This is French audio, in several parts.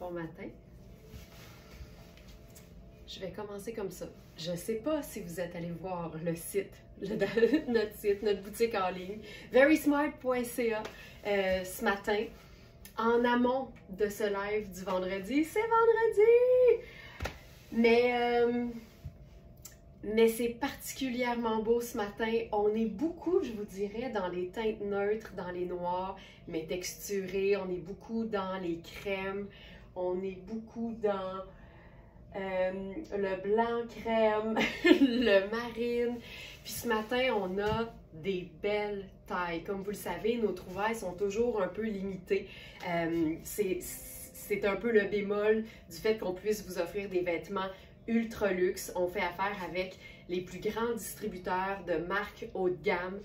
Bon matin. Je vais commencer comme ça. Je ne sais pas si vous êtes allé voir le site, notre boutique en ligne, verysmart.ca ce matin, en amont de ce live du vendredi. C'est vendredi! Mais c'est particulièrement beau ce matin. On est beaucoup, je vous dirais, dans les teintes neutres, dans les noirs, mais texturés. On est beaucoup dans les crèmes. On est beaucoup dans le blanc crème, le marine. Puis ce matin, on a des belles tailles. Comme vous le savez, nos trouvailles sont toujours un peu limitées. C'est un peu le bémol du fait qu'on puisse vous offrir des vêtements ultra luxe. On fait affaire avec les plus grands distributeurs de marques haut de gamme,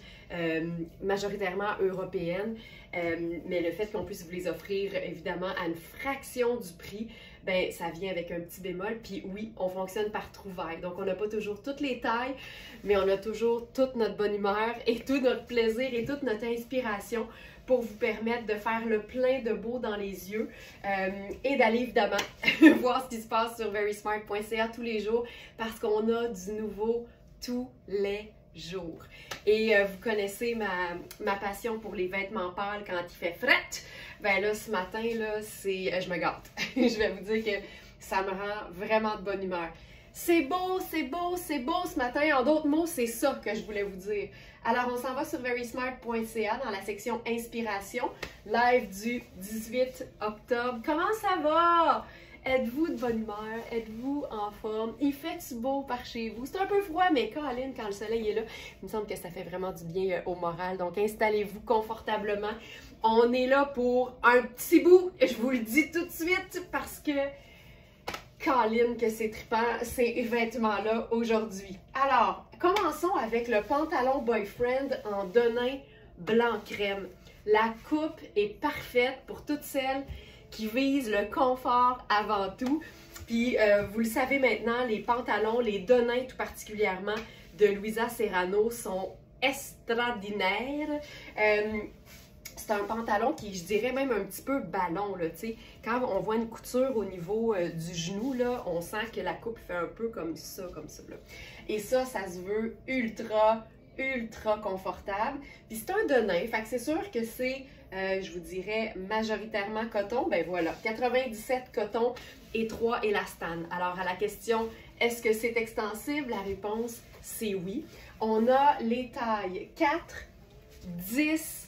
majoritairement européennes, mais le fait qu'on puisse vous les offrir évidemment à une fraction du prix, ben ça vient avec un petit bémol. Puis oui, on fonctionne par trouvailles, donc on n'a pas toujours toutes les tailles, mais on a toujours toute notre bonne humeur et tout notre plaisir et toute notre inspiration pour vous permettre de faire le plein de beau dans les yeux et d'aller évidemment voir ce qui se passe sur verysmart.ca tous les jours parce qu'on a du nouveau tous les jours. Et vous connaissez ma passion pour les vêtements pâles quand il fait fret. Ben là, ce matin, là, je me gâte. Je vais vous dire que ça me rend vraiment de bonne humeur. C'est beau, c'est beau, c'est beau ce matin. En d'autres mots, c'est ça que je voulais vous dire. Alors, on s'en va sur verysmart.ca dans la section Inspiration, live du 18 octobre. Comment ça va? Êtes-vous de bonne humeur? Êtes-vous en forme? Il fait-tu beau par chez vous? C'est un peu froid, mais Caroline, quand le soleil est là, il me semble que ça fait vraiment du bien au moral. Donc, installez-vous confortablement. On est là pour un petit bout. Je vous le dis tout de suite parce que Caroline, que c'est trippant, ces vêtements-là aujourd'hui. Alors, commençons avec le pantalon boyfriend en denim blanc crème. La coupe est parfaite pour toutes celles qui visent le confort avant tout. Puis, vous le savez maintenant, les pantalons, les denins tout particulièrement de Luisa Serrano sont extraordinaires. C'est un pantalon qui, je dirais même un petit peu ballon, là, tu sais. Quand on voit une couture au niveau du genou, là, on sent que la coupe fait un peu comme ça, là. Et ça se veut ultra confortable. Puis c'est un denim, fait que c'est sûr que c'est, je vous dirais, majoritairement coton. Ben voilà, 97 coton et 3 élastane. Alors à la question, est-ce que c'est extensible? La réponse, c'est oui. On a les tailles 4, 10,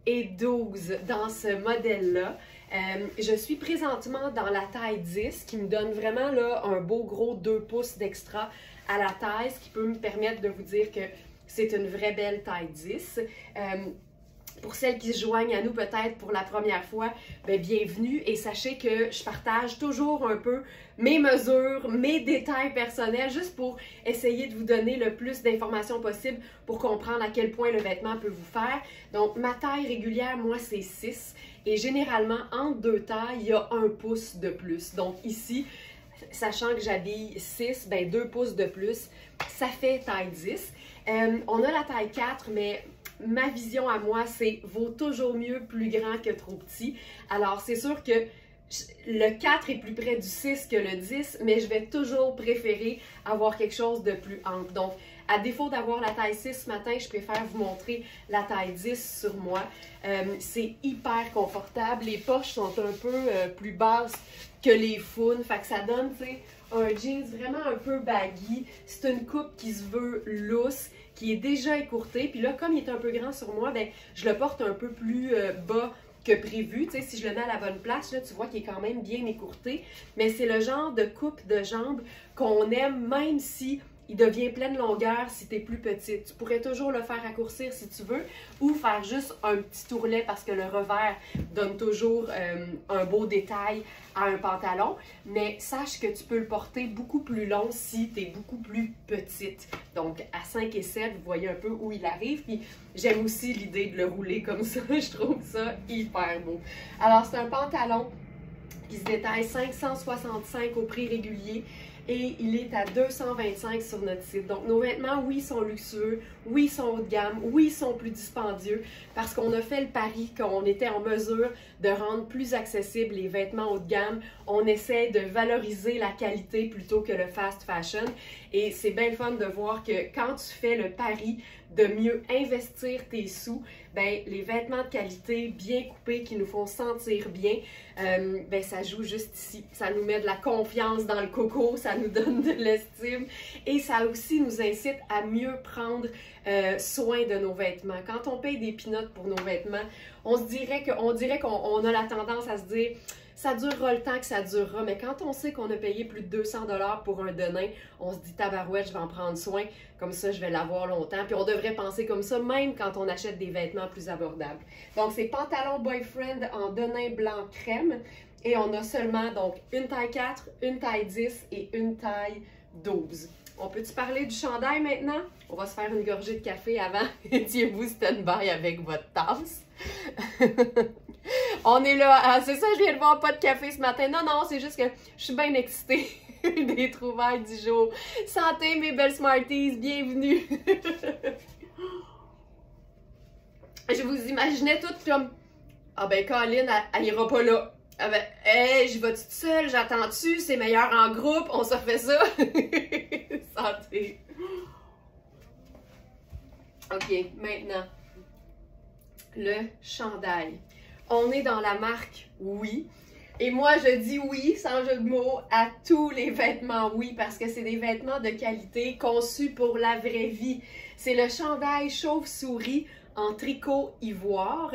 et 12 dans ce modèle-là. Je suis présentement dans la taille 10 qui me donne vraiment là, un beau gros 2 pouces d'extra à la taille, ce qui peut me permettre de vous dire que c'est une vraie belle taille 10. Pour celles qui se joignent à nous peut-être pour la première fois, bien, bienvenue et sachez que je partage toujours un peu mes mesures, mes détails personnels, juste pour essayer de vous donner le plus d'informations possible pour comprendre à quel point le vêtement peut vous faire. Donc, ma taille régulière, moi, c'est 6 et généralement, entre deux tailles, il y a 1 pouce de plus. Donc ici, sachant que j'habille 6, bien 2 pouces de plus, ça fait taille 10. On a la taille 4, mais ma vision à moi, c'est vaut toujours mieux plus grand que trop petit. Alors, c'est sûr que le 4 est plus près du 6 que le 10, mais je vais toujours préférer avoir quelque chose de plus ample. Donc, à défaut d'avoir la taille 6 ce matin, je préfère vous montrer la taille 10 sur moi. C'est hyper confortable. Les poches sont un peu plus basses que les founes. Fait que ça donne, tu sais, un jeans vraiment un peu baggy. C'est une coupe qui se veut lousse, qui est déjà écourtée. Puis là, comme il est un peu grand sur moi, ben, je le porte un peu plus bas que prévu. Tu sais, si je le mets à la bonne place, là, tu vois qu'il est quand même bien écourté. Mais c'est le genre de coupe de jambes qu'on aime, même si il devient pleine longueur si tu es plus petite. Tu pourrais toujours le faire raccourcir si tu veux ou faire juste un petit tourlet parce que le revers donne toujours un beau détail à un pantalon. Mais sache que tu peux le porter beaucoup plus long si tu es beaucoup plus petite. Donc à 5 et 7, vous voyez un peu où il arrive. Puis j'aime aussi l'idée de le rouler comme ça. Je trouve ça hyper beau. Alors c'est un pantalon qui se détaille 565 au prix régulier. et il est à 225 sur notre site. Donc nos vêtements, oui, sont luxueux, oui, sont haut de gamme, oui, sont plus dispendieux parce qu'on a fait le pari qu'on était en mesure de rendre plus accessibles les vêtements haut de gamme. On essaie de valoriser la qualité plutôt que le fast fashion et c'est bien le fun de voir que quand tu fais le pari de mieux investir tes sous, ben les vêtements de qualité bien coupés qui nous font sentir bien, ben ça joue juste ici. Ça nous met de la confiance dans le coco, ça nous donne de l'estime et ça aussi nous incite à mieux prendre soin de nos vêtements. Quand on paye des peanuts pour nos vêtements, on dirait qu'on a la tendance à se dire ça durera le temps que ça durera, mais quand on sait qu'on a payé plus de 200 $ pour un denim, on se dit tabarouette, je vais en prendre soin, comme ça je vais l'avoir longtemps. Puis on devrait penser comme ça même quand on achète des vêtements plus abordables. Donc c'est pantalon boyfriend en denim blanc crème et on a seulement donc une taille 4, une taille 10 et une taille 12. On peut-tu parler du chandail maintenant? On va se faire une gorgée de café avant. Étiez-vous stand-by avec votre tasse. On est là. Ah, c'est ça, je viens de voir pas de café ce matin. Non, non, c'est juste que je suis bien excitée des trouvailles du jour. Santé, mes belles Smarties, bienvenue. Je vous imaginais toutes comme ah ben Colin, elle ira pas là. Ah ben, hey, j'y vais toute seule, j'attends-tu, c'est meilleur en groupe, on se refait ça. Santé. Ok, maintenant, le chandail. On est dans la marque Oui. Et moi, je dis oui, sans jeu de mots, à tous les vêtements Oui, parce que c'est des vêtements de qualité conçus pour la vraie vie. C'est le chandail chauve-souris en tricot ivoire.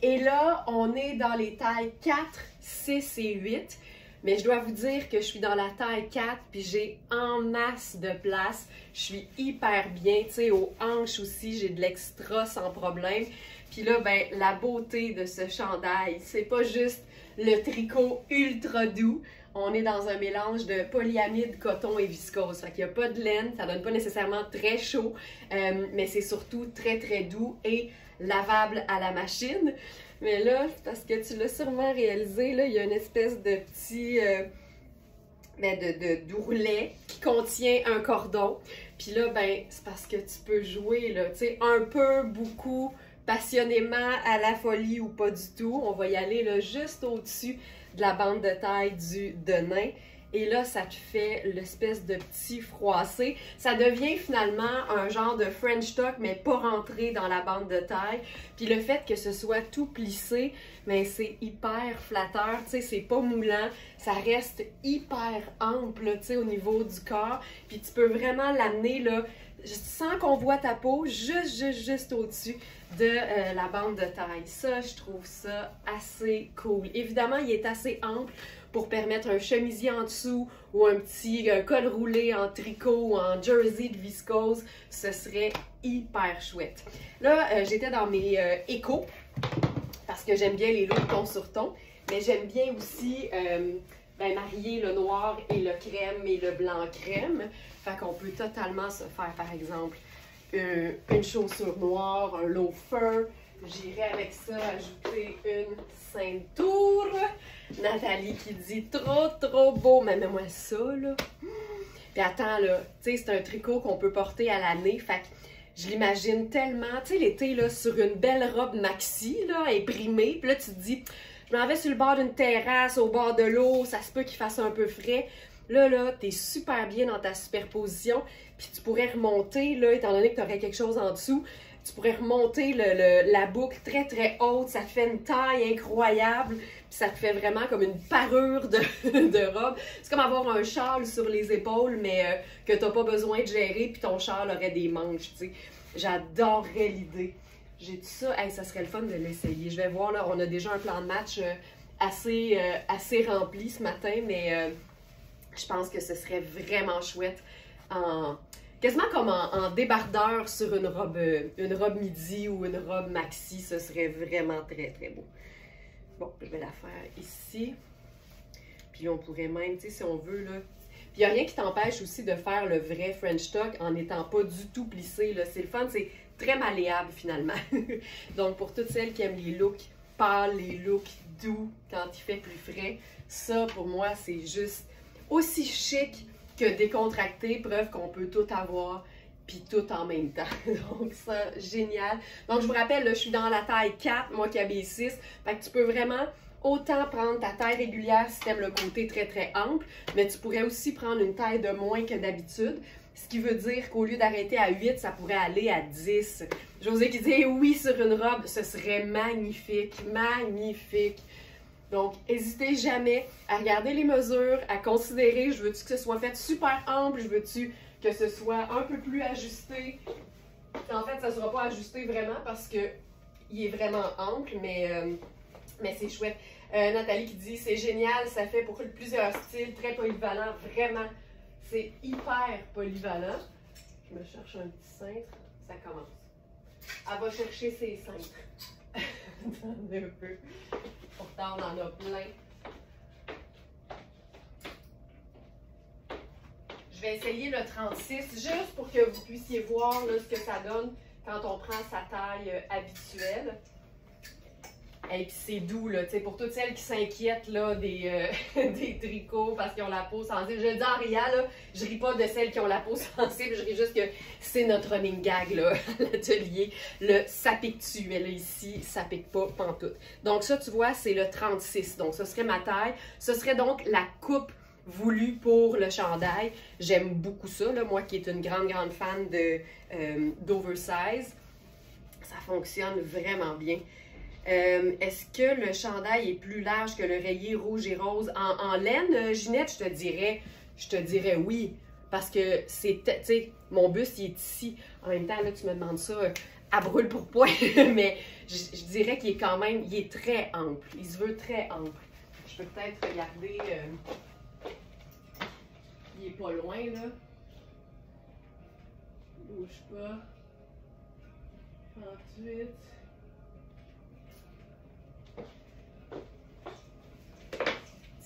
Et là, on est dans les tailles 4, 6 et 8. Mais je dois vous dire que je suis dans la taille 4, puis j'ai en masse de place. Je suis hyper bien, tu sais, aux hanches aussi, j'ai de l'extra sans problème. Puis là, ben, la beauté de ce chandail, c'est pas juste le tricot ultra doux. On est dans un mélange de polyamide, coton et viscose. Fait qu'il n'y a pas de laine, ça donne pas nécessairement très chaud, mais c'est surtout très très doux et lavable à la machine. Mais là, parce que tu l'as sûrement réalisé, là, il y a une espèce de petit d'ourlet qui contient un cordon. Puis là, ben, c'est parce que tu peux jouer, là, tu sais, un peu, beaucoup, passionnément, à la folie ou pas du tout. On va y aller là, juste au-dessus de la bande de taille du denim. Et là, ça te fait l'espèce de petit froissé. Ça devient finalement un genre de French tuck, mais pas rentré dans la bande de taille. Puis le fait que ce soit tout plissé, mais c'est hyper flatteur, tu sais, c'est pas moulant. Ça reste hyper ample, tu sais, au niveau du corps. Puis tu peux vraiment l'amener, là, sans qu'on voit ta peau, juste au-dessus de la bande de taille. Ça, je trouve ça assez cool. Évidemment, il est assez ample pour permettre un chemisier en dessous ou un petit col roulé en tricot ou en jersey de viscose. Ce serait hyper chouette. Là, j'étais dans mes échos parce que j'aime bien les looks ton sur ton, mais j'aime bien aussi marier le noir et le crème et le blanc crème. Fait qu'on peut totalement se faire, par exemple, une chaussure noire, un loafer. J'irai avec ça ajouter une ceinture. Nathalie qui dit trop beau. Mais mets-moi ça, là. Puis attends, là, tu sais, c'est un tricot qu'on peut porter à l'année. Fait que je l'imagine tellement, tu sais, l'été, là, sur une belle robe maxi, là, imprimée. Puis là, tu te dis, je m'en vais sur le bord d'une terrasse, au bord de l'eau, ça se peut qu'il fasse un peu frais. Là, t'es super bien dans ta superposition. Puis tu pourrais remonter, là, étant donné que tu aurais quelque chose en dessous, tu pourrais remonter la boucle très très haute, ça te fait une taille incroyable, puis ça te fait vraiment comme une parure de robe. C'est comme avoir un châle sur les épaules, mais que tu n'as pas besoin de gérer, puis ton châle aurait des manches, tu sais. J'adorerais l'idée. J'ai dit ça, hey, ça serait le fun de l'essayer. Je vais voir, là, on a déjà un plan de match assez rempli ce matin, mais je pense que ce serait vraiment chouette quasiment comme en débardeur sur une robe midi ou une robe maxi, ce serait vraiment très très beau. Bon, je vais la faire ici. Puis on pourrait même, tu sais, si on veut, là. Puis il n'y a rien qui t'empêche aussi de faire le vrai French tuck en n'étant pas du tout plissé, là. C'est le fun, c'est très malléable finalement. Donc pour toutes celles qui aiment les looks pâles, les looks doux quand il fait plus frais, ça pour moi c'est juste aussi chic que décontracté, preuve qu'on peut tout avoir puis tout en même temps. Donc ça, génial. Donc je vous rappelle, là, je suis dans la taille 4, moi qui habille 6, fait que tu peux vraiment autant prendre ta taille régulière si tu aimes le côté très très ample, mais tu pourrais aussi prendre une taille de moins que d'habitude. Ce qui veut dire qu'au lieu d'arrêter à 8, ça pourrait aller à 10. José qui dit oui sur une robe, ce serait magnifique, magnifique. Donc, n'hésitez jamais à regarder les mesures, à considérer, je veux-tu que ce soit fait super ample, je veux-tu que ce soit un peu plus ajusté. En fait, ça ne sera pas ajusté vraiment parce que il est vraiment ample, mais c'est chouette. Nathalie qui dit c'est génial, ça fait pour plusieurs styles, très polyvalent, vraiment. C'est hyper polyvalent. Je me cherche un petit cintre. Ça commence. Elle va chercher ses cintres. Attendez un peu. Pourtant, on en a plein. Je vais essayer le 36, juste pour que vous puissiez voir là, ce que ça donne quand on prend sa taille habituelle. Et puis c'est doux, là, pour toutes celles qui s'inquiètent des tricots parce qu'ils ont la peau sensible. Je le dis en riant, là, je ris pas de celles qui ont la peau sensible, je ris juste que c'est notre running gag là, à l'atelier. Le ça pique-tu, mais là ici, ça pique pas pantoute. Donc ça, tu vois, c'est le 36. Donc ce serait ma taille. Ce serait donc la coupe voulue pour le chandail. J'aime beaucoup ça, là, moi qui est une grande fan d'oversize. Ça fonctionne vraiment bien. Est-ce que le chandail est plus large que le rayé rouge et rose en laine, Ginette? Je te dirais oui. Parce que c'est, tu sais, mon buste, il est ici. En même temps, là, tu me demandes ça à brûle pour point. Mais je dirais qu'il est quand même, il est très ample. Il se veut très ample. Je peux peut-être regarder. Il est pas loin, là. Bouge pas. 38.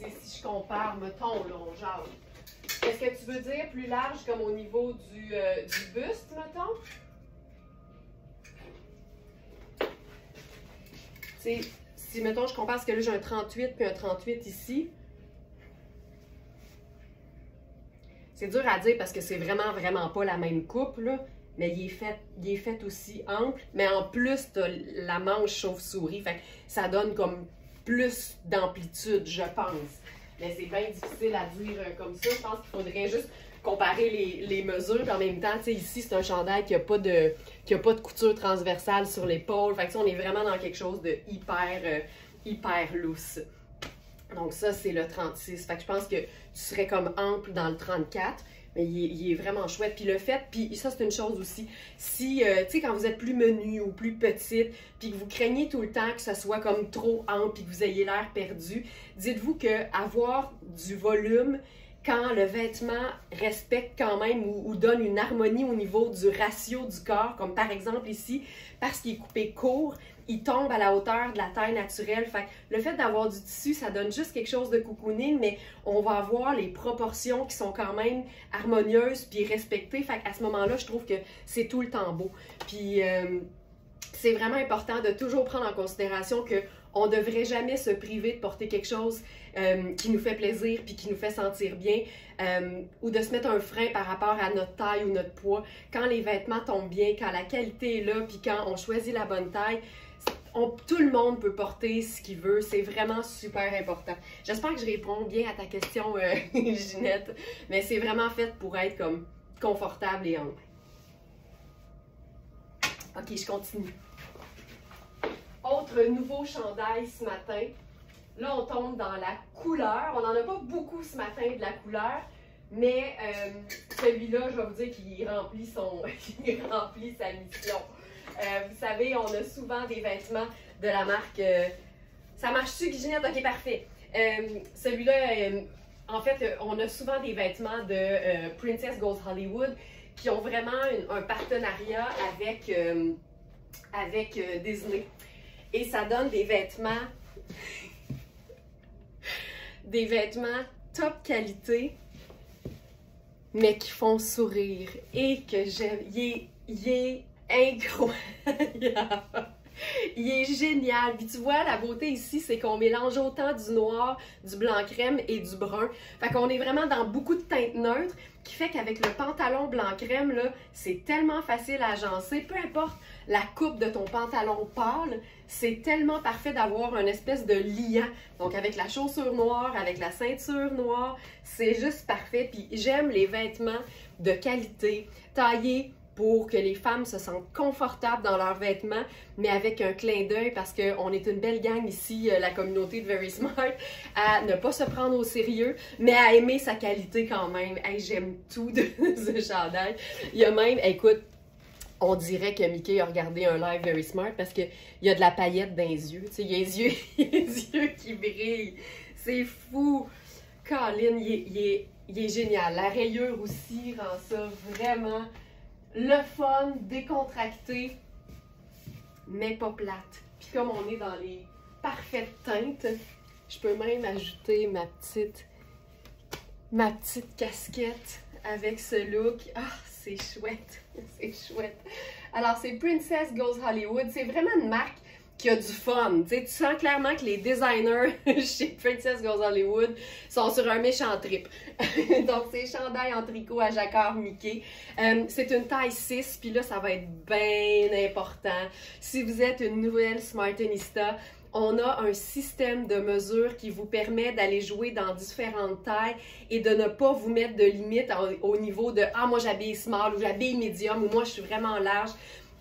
Si je compare, mettons, là, on jase. Est-ce que tu veux dire plus large comme au niveau du buste, mettons? Tu sais, si, mettons, je compare, parce que là, j'ai un 38 puis un 38 ici. C'est dur à dire parce que c'est vraiment pas la même coupe, là. Mais il est fait aussi ample. Mais en plus, tu as la manche chauve-souris. Fait que ça donne comme plus d'amplitude, je pense. Mais c'est bien difficile à dire comme ça. Je pense qu'il faudrait juste comparer les mesures. Puis en même temps, tu sais, ici, c'est un chandail qui n'a pas de couture transversale sur l'épaule. Fait que on est vraiment dans quelque chose de hyper loose. Donc ça, c'est le 36. Fait que je pense que tu serais comme ample dans le 34. Mais il est vraiment chouette. Puis le fait, puis ça c'est une chose aussi, si, tu sais, quand vous êtes plus menu ou plus petite, puis que vous craignez tout le temps que ça soit comme trop ample, puis que vous ayez l'air perdu, dites-vous que avoir du volume, quand le vêtement respecte quand même ou donne une harmonie au niveau du ratio du corps, comme par exemple ici, parce qu'il est coupé court, il tombe à la hauteur de la taille naturelle. Fait que le fait d'avoir du tissu, ça donne juste quelque chose de cocooning, mais on va avoir les proportions qui sont quand même harmonieuses puis respectées. Fait qu'à ce moment-là, je trouve que c'est tout le temps beau. Puis c'est vraiment important de toujours prendre en considération que on ne devrait jamais se priver de porter quelque chose qui nous fait plaisir puis qui nous fait sentir bien ou de se mettre un frein par rapport à notre taille ou notre poids. Quand les vêtements tombent bien, quand la qualité est là puis quand on choisit la bonne taille, tout le monde peut porter ce qu'il veut. C'est vraiment super important. J'espère que je réponds bien à ta question, Ginette, mais c'est vraiment fait pour être comme confortable et ample. Ok, je continue. Autre nouveau chandail ce matin. Là, on tombe dans la couleur. On n'en a pas beaucoup ce matin de la couleur, mais celui-là, je vais vous dire qu'il remplit sa mission. Vous savez, on a souvent des vêtements de la marque... ça marche-tu, Ginette? Ok, parfait. Celui-là, en fait, on a souvent des vêtements de Princess Goes Hollywood qui ont vraiment un partenariat avec Disney. Et ça donne des vêtements top qualité, mais qui font sourire et que j'aime. Il est incroyable. Il est génial. Puis tu vois, la beauté ici, c'est qu'on mélange autant du noir, du blanc crème et du brun. Fait qu'on est vraiment dans beaucoup de teintes neutres, qui fait qu'avec le pantalon blanc crème, là, c'est tellement facile à agencer. Peu importe la coupe de ton pantalon pâle, c'est tellement parfait d'avoir une espèce de liant. Donc avec la chaussure noire, avec la ceinture noire, c'est juste parfait. Puis j'aime les vêtements de qualité, taillés pour que les femmes se sentent confortables dans leurs vêtements, mais avec un clin d'œil parce qu'on est une belle gang ici, la communauté de Very Smart, à ne pas se prendre au sérieux, mais à aimer sa qualité quand même. Hey, j'aime tout de ce chandail. Il y a même, écoute, on dirait que Mickey a regardé un live Very Smart parce qu'il y a de la paillette dans les yeux. Tu sais, il y a les yeux qui brillent. C'est fou. Colin, il est génial. La rayure aussi rend ça vraiment le fun, décontracté, mais pas plate. Puis comme on est dans les parfaites teintes, je peux même ajouter ma petite casquette avec ce look. Ah, c'est chouette, c'est chouette. Alors, c'est Princess Goes Hollywood. C'est vraiment une marque qui a du fun. Tu sens clairement que les designers chez Princess Goes Hollywood sont sur un méchant trip. Donc, c'est chandail en tricot à jacquard Mickey. C'est une taille 6, puis là, ça va être bien important. Si vous êtes une nouvelle Smartenista, on a un système de mesure qui vous permet d'aller jouer dans différentes tailles et de ne pas vous mettre de limite au niveau de « Ah, moi j'habille small » ou « J'habille medium » ou « Moi je suis vraiment large ».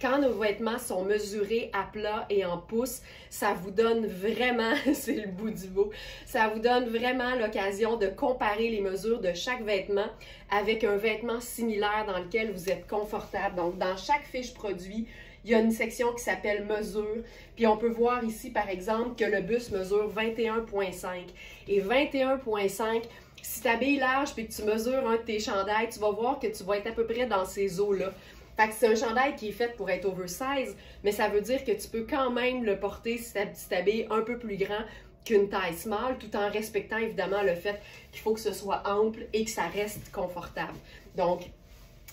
Quand nos vêtements sont mesurés à plat et en pouces, ça vous donne vraiment, c'est le bout du bout, ça vous donne vraiment l'occasion de comparer les mesures de chaque vêtement avec un vêtement similaire dans lequel vous êtes confortable. Donc, dans chaque fiche produit, il y a une section qui s'appelle mesure. Puis on peut voir ici, par exemple, que le buste mesure 21,5. Et 21,5, si tu habilles large et que tu mesures un de tes chandails, tu vas voir que tu vas être à peu près dans ces eaux-là. Fait que c'est un chandail qui est fait pour être oversize, mais ça veut dire que tu peux quand même le porter si tu t'habilles un peu plus grand qu'une taille small, tout en respectant évidemment le fait qu'il faut que ce soit ample et que ça reste confortable. Donc,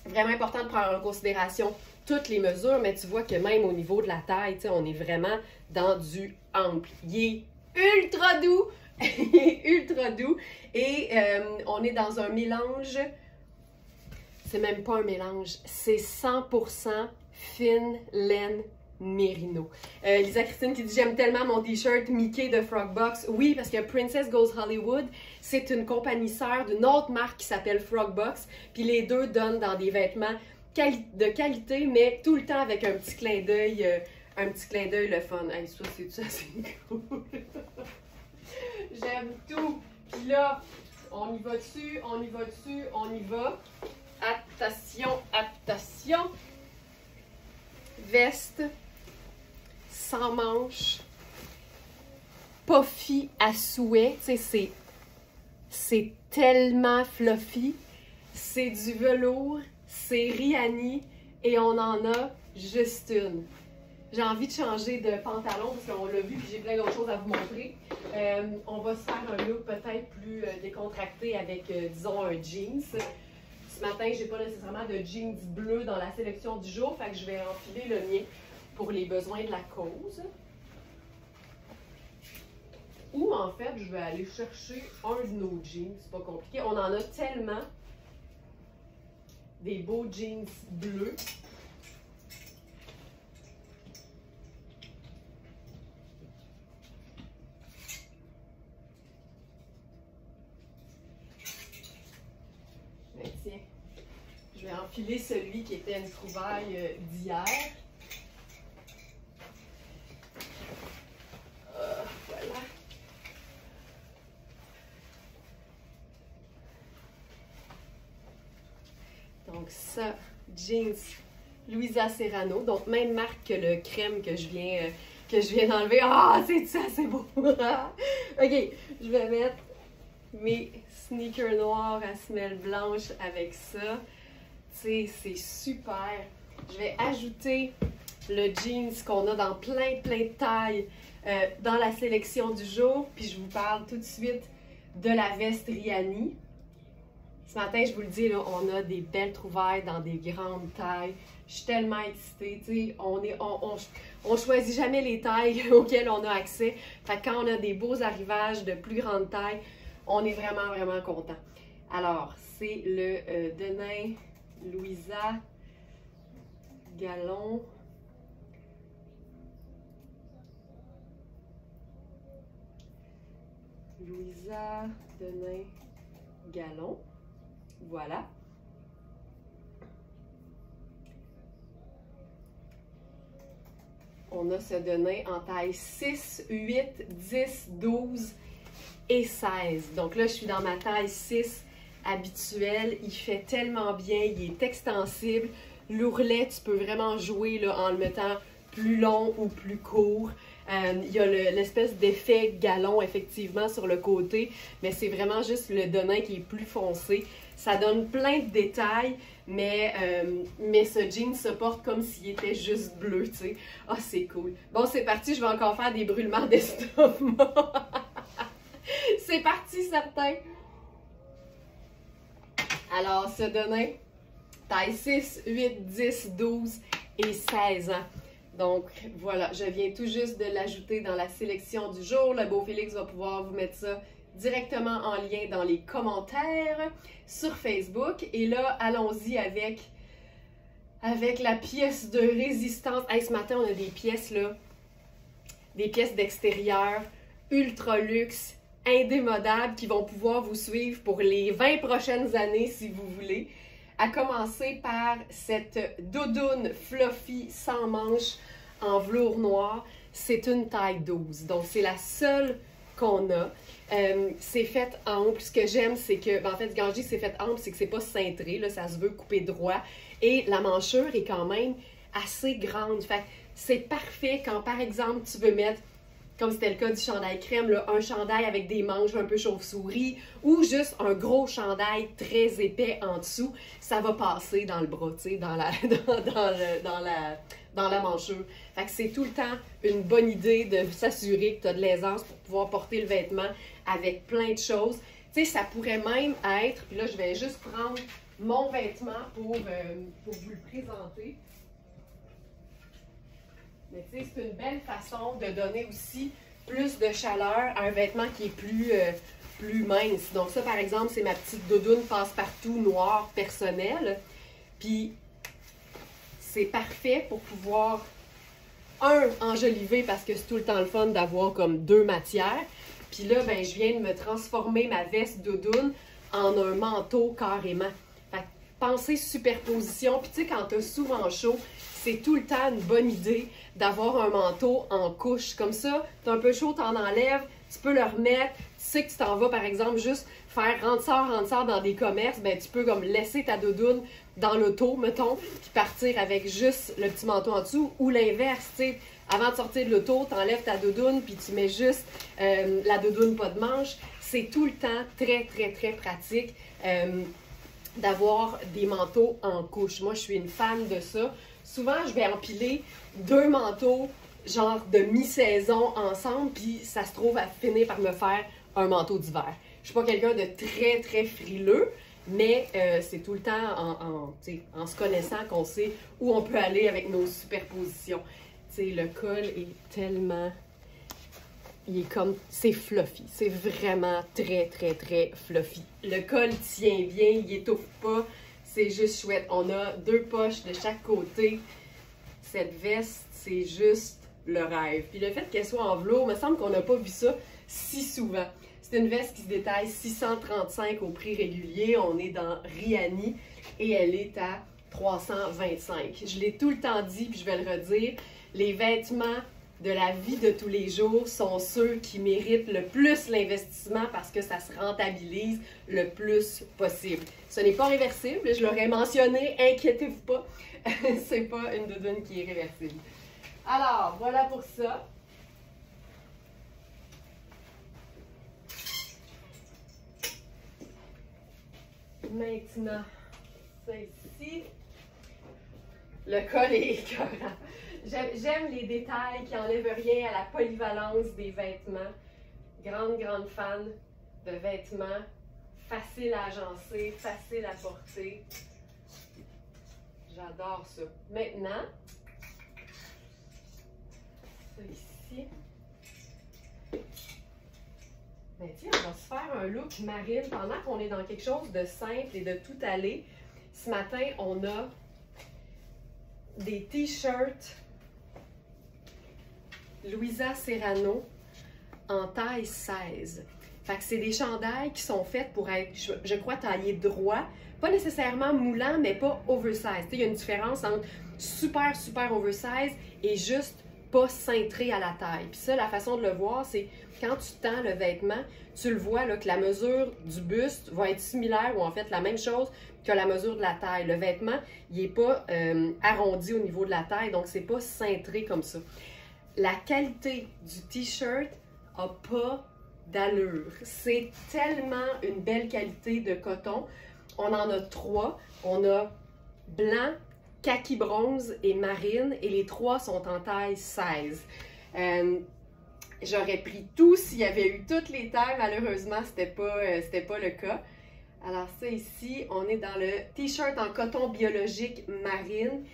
vraiment important de prendre en considération toutes les mesures, mais tu vois que même au niveau de la taille, on est vraiment dans du ample. Il est ultra doux, il est ultra doux et on est dans un mélange. C'est même pas un mélange, c'est 100% fine laine mérino. Lisa Christine qui dit « J'aime tellement mon t-shirt Mickey de Frogbox ». Oui, parce que Princess Goes Hollywood, c'est une compagnie sœur d'une autre marque qui s'appelle Frogbox. Puis les deux donnent dans des vêtements de qualité, mais tout le temps avec un petit clin d'œil le fun. Hey, ça, c'est cool. J'aime tout. Puis là, on y va dessus, on y va dessus, on y va. Attention, attention. Veste sans manches, puffy à souhait. Tu sais, c'est tellement fluffy. C'est du velours, c'est Rihanni et on en a juste une. J'ai envie de changer de pantalon parce qu'on l'a vu et j'ai plein d'autres choses à vous montrer. On va se faire un look peut-être plus décontracté avec, disons, un jeans. Ce matin, je n'ai pas nécessairement de jeans bleu dans la sélection du jour, fait que je vais enfiler le mien pour les besoins de la cause. Ou en fait, je vais aller chercher un de nos jeans, c'est pas compliqué. On en a tellement des beaux jeans bleus. Ben, tiens, je vais enfiler celui qui était une trouvaille d'hier. Voilà. Donc ça, jeans Louisa Serrano, donc même marque que le crème que je viens d'enlever. Ah, c'est ça, c'est beau! Ok, je vais mettre mes sneakers noirs à semelle blanche avec ça. Tu sais, c'est super. Je vais ajouter le jeans qu'on a dans plein de tailles dans la sélection du jour. Puis je vous parle tout de suite de la veste Rihanni. Ce matin, je vous le dis, là, on a des belles trouvailles dans des grandes tailles. Je suis tellement excitée, tu sais, on choisit jamais les tailles auxquelles on a accès. Fait que quand on a des beaux arrivages de plus grande taille, on est vraiment, vraiment content. Alors, c'est le Denain Louisa Gallon. Louisa Denain Gallon. Voilà. On a ce Denain en taille 6, 8, 10, 12 et 16. Donc là, je suis dans ma taille 6 habituelle. Il fait tellement bien, il est extensible. L'ourlet, tu peux vraiment jouer là, en le mettant plus long ou plus court. Il y a l'espèce d'effet galon effectivement sur le côté, mais c'est vraiment juste le Denain qui est plus foncé. Ça donne plein de détails, mais ce jean se porte comme s'il était juste bleu, tu sais. Ah, c'est cool. Bon, c'est parti, je vais encore faire des brûlements d'estomac. C'est parti, certain. Alors, ce Denain, taille 6, 8, 10, 12 et 16 ans. Donc, voilà, je viens tout juste de l'ajouter dans la sélection du jour. Le beau Félix va pouvoir vous mettre ça directement en lien dans les commentaires sur Facebook. Et là, allons-y avec la pièce de résistance. Hey, ce matin, on a des pièces, là, des pièces d'extérieur, ultra luxe, indémodables, qui vont pouvoir vous suivre pour les 20 prochaines années, si vous voulez. À commencer par cette doudoune fluffy sans manches en velours noir. C'est une taille 12. Donc, c'est la seule qu'on a. C'est fait ample. Ce que j'aime, c'est que, ben, en fait, quand je dis que c'est fait ample, c'est que c'est pas cintré. Là, ça se veut couper droit. Et la manchure est quand même assez grande. Fait que c'est parfait quand, par exemple, tu veux mettre, comme c'était le cas du chandail crème, là, un chandail avec des manches un peu chauve-souris ou juste un gros chandail très épais en dessous, ça va passer dans le bras, tu sais, dans la manchure. Fait que c'est tout le temps une bonne idée de s'assurer que tu as de l'aisance pour pouvoir porter le vêtement avec plein de choses. Tu sais, ça pourrait même être, puis là, je vais juste prendre mon vêtement pour vous le présenter. Mais tu sais, c'est une belle façon de donner aussi plus de chaleur à un vêtement qui est plus mince. Donc ça, par exemple, c'est ma petite doudoune passe-partout noire personnelle. Puis, c'est parfait pour pouvoir, enjoliver parce que c'est tout le temps le fun d'avoir comme deux matières. Puis là, ben, je viens de me transformer ma veste doudoune en un manteau carrément. Fait que pensez superposition. Puis tu sais, quand tu as souvent chaud, c'est tout le temps une bonne idée d'avoir un manteau en couche. Comme ça, tu as un peu chaud, tu en enlèves, tu peux le remettre. Tu sais que tu t'en vas, par exemple, juste faire rentre-sort dans des commerces, ben tu peux comme laisser ta doudoune dans l'auto, mettons, puis partir avec juste le petit manteau en dessous. Ou l'inverse, tu sais, avant de sortir de l'auto, tu enlèves ta doudoune, puis tu mets juste la doudoune pas de manche. C'est tout le temps très, très, très pratique d'avoir des manteaux en couche. Moi, je suis une fan de ça. Souvent, je vais empiler deux manteaux, genre de mi-saison ensemble, puis ça se trouve à finir par me faire un manteau d'hiver. Je suis pas quelqu'un de très, très frileux, mais c'est tout le temps en se connaissant qu'on sait où on peut aller avec nos superpositions. Tu sais, le col est tellement... Il est comme... C'est fluffy. C'est vraiment très, très, très fluffy. Le col tient bien, il étouffe pas. C'est juste chouette. On a deux poches de chaque côté. Cette veste, c'est juste le rêve. Puis le fait qu'elle soit en velours, il me semble qu'on n'a pas vu ça si souvent. C'est une veste qui se détaille 635 au prix régulier. On est dans Riani et elle est à 325. Je l'ai tout le temps dit, puis je vais le redire. Les vêtements de la vie de tous les jours sont ceux qui méritent le plus l'investissement parce que ça se rentabilise le plus possible. Ce n'est pas réversible, je l'aurais mentionné, inquiétez-vous pas, c'est pas une doudoune qui est réversible. Alors, voilà pour ça. Maintenant, celle-ci, le col est écœurant. J'aime les détails qui n'enlèvent rien à la polyvalence des vêtements. Grande fan de vêtements. Facile à agencer, facile à porter. J'adore ça. Maintenant, ça ici. Ben tiens, on va se faire un look marine pendant qu'on est dans quelque chose de simple et de tout aller. Ce matin, on a des t-shirts Louisa Serrano en taille 16. Fait que c'est des chandails qui sont faits pour être, je crois, taillés droit. Pas nécessairement moulant, mais pas oversize. Il y a une différence entre super, super oversize et juste pas cintré à la taille. Puis ça, la façon de le voir, c'est quand tu tends le vêtement, tu le vois là, que la mesure du buste va être similaire ou en fait la même chose que la mesure de la taille. Le vêtement, il n'est pas arrondi au niveau de la taille, donc c'est pas cintré comme ça. La qualité du t-shirt n'a pas d'allure. C'est tellement une belle qualité de coton. On en a 3. On a blanc, kaki bronze et marine, et les 3 sont en taille 16. J'aurais pris tout s'il y avait eu toutes les tailles. Malheureusement, c'était pas le cas. Alors ça ici, on est dans le t-shirt en coton biologique marine.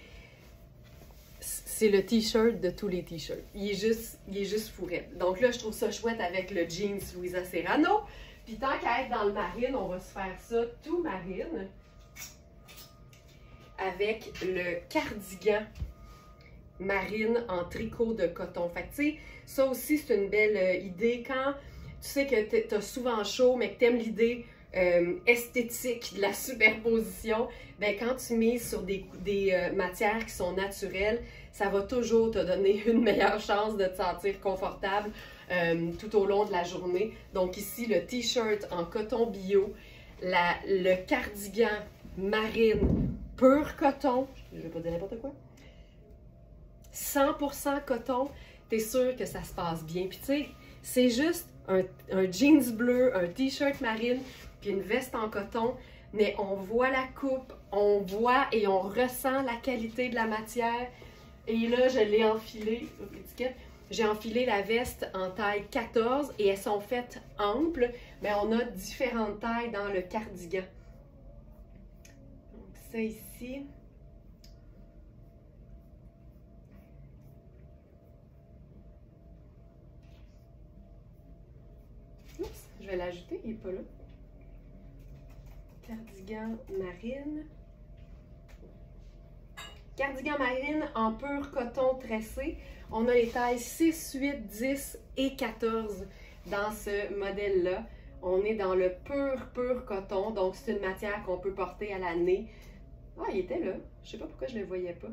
C'est le t-shirt de tous les t-shirts. Il est juste fourré. Donc là, je trouve ça chouette avec le jeans Louisa Serrano. Puis tant qu'à être dans le marine, on va se faire ça tout marine avec le cardigan marine en tricot de coton. Fait que tu sais, ça aussi c'est une belle idée quand tu sais que tu as souvent chaud, mais que tu aimes l'idée esthétique de la superposition. Ben, quand tu mises sur des matières qui sont naturelles, ça va toujours te donner une meilleure chance de te sentir confortable tout au long de la journée. Donc ici, le t-shirt en coton bio, le cardigan marine pur coton, je vais pas dire n'importe quoi, 100% coton, t'es sûr que ça se passe bien. Puis tu sais, c'est juste un jeans bleu, un t-shirt marine, puis une veste en coton, mais on voit la coupe, on voit et on ressent la qualité de la matière. Et là, je l'ai enfilé, l'étiquette, j'ai enfilé la veste en taille 14 et elles sont faites amples, mais on a différentes tailles dans le cardigan. Donc ça ici. Oups, je vais l'ajouter, il n'est pas là. Cardigan marine. Cardigan marine en pur coton tressé. On a les tailles 6, 8, 10 et 14 dans ce modèle-là. On est dans le pur coton, donc c'est une matière qu'on peut porter à l'année. Ah, il était là. Je sais pas pourquoi je ne le voyais pas.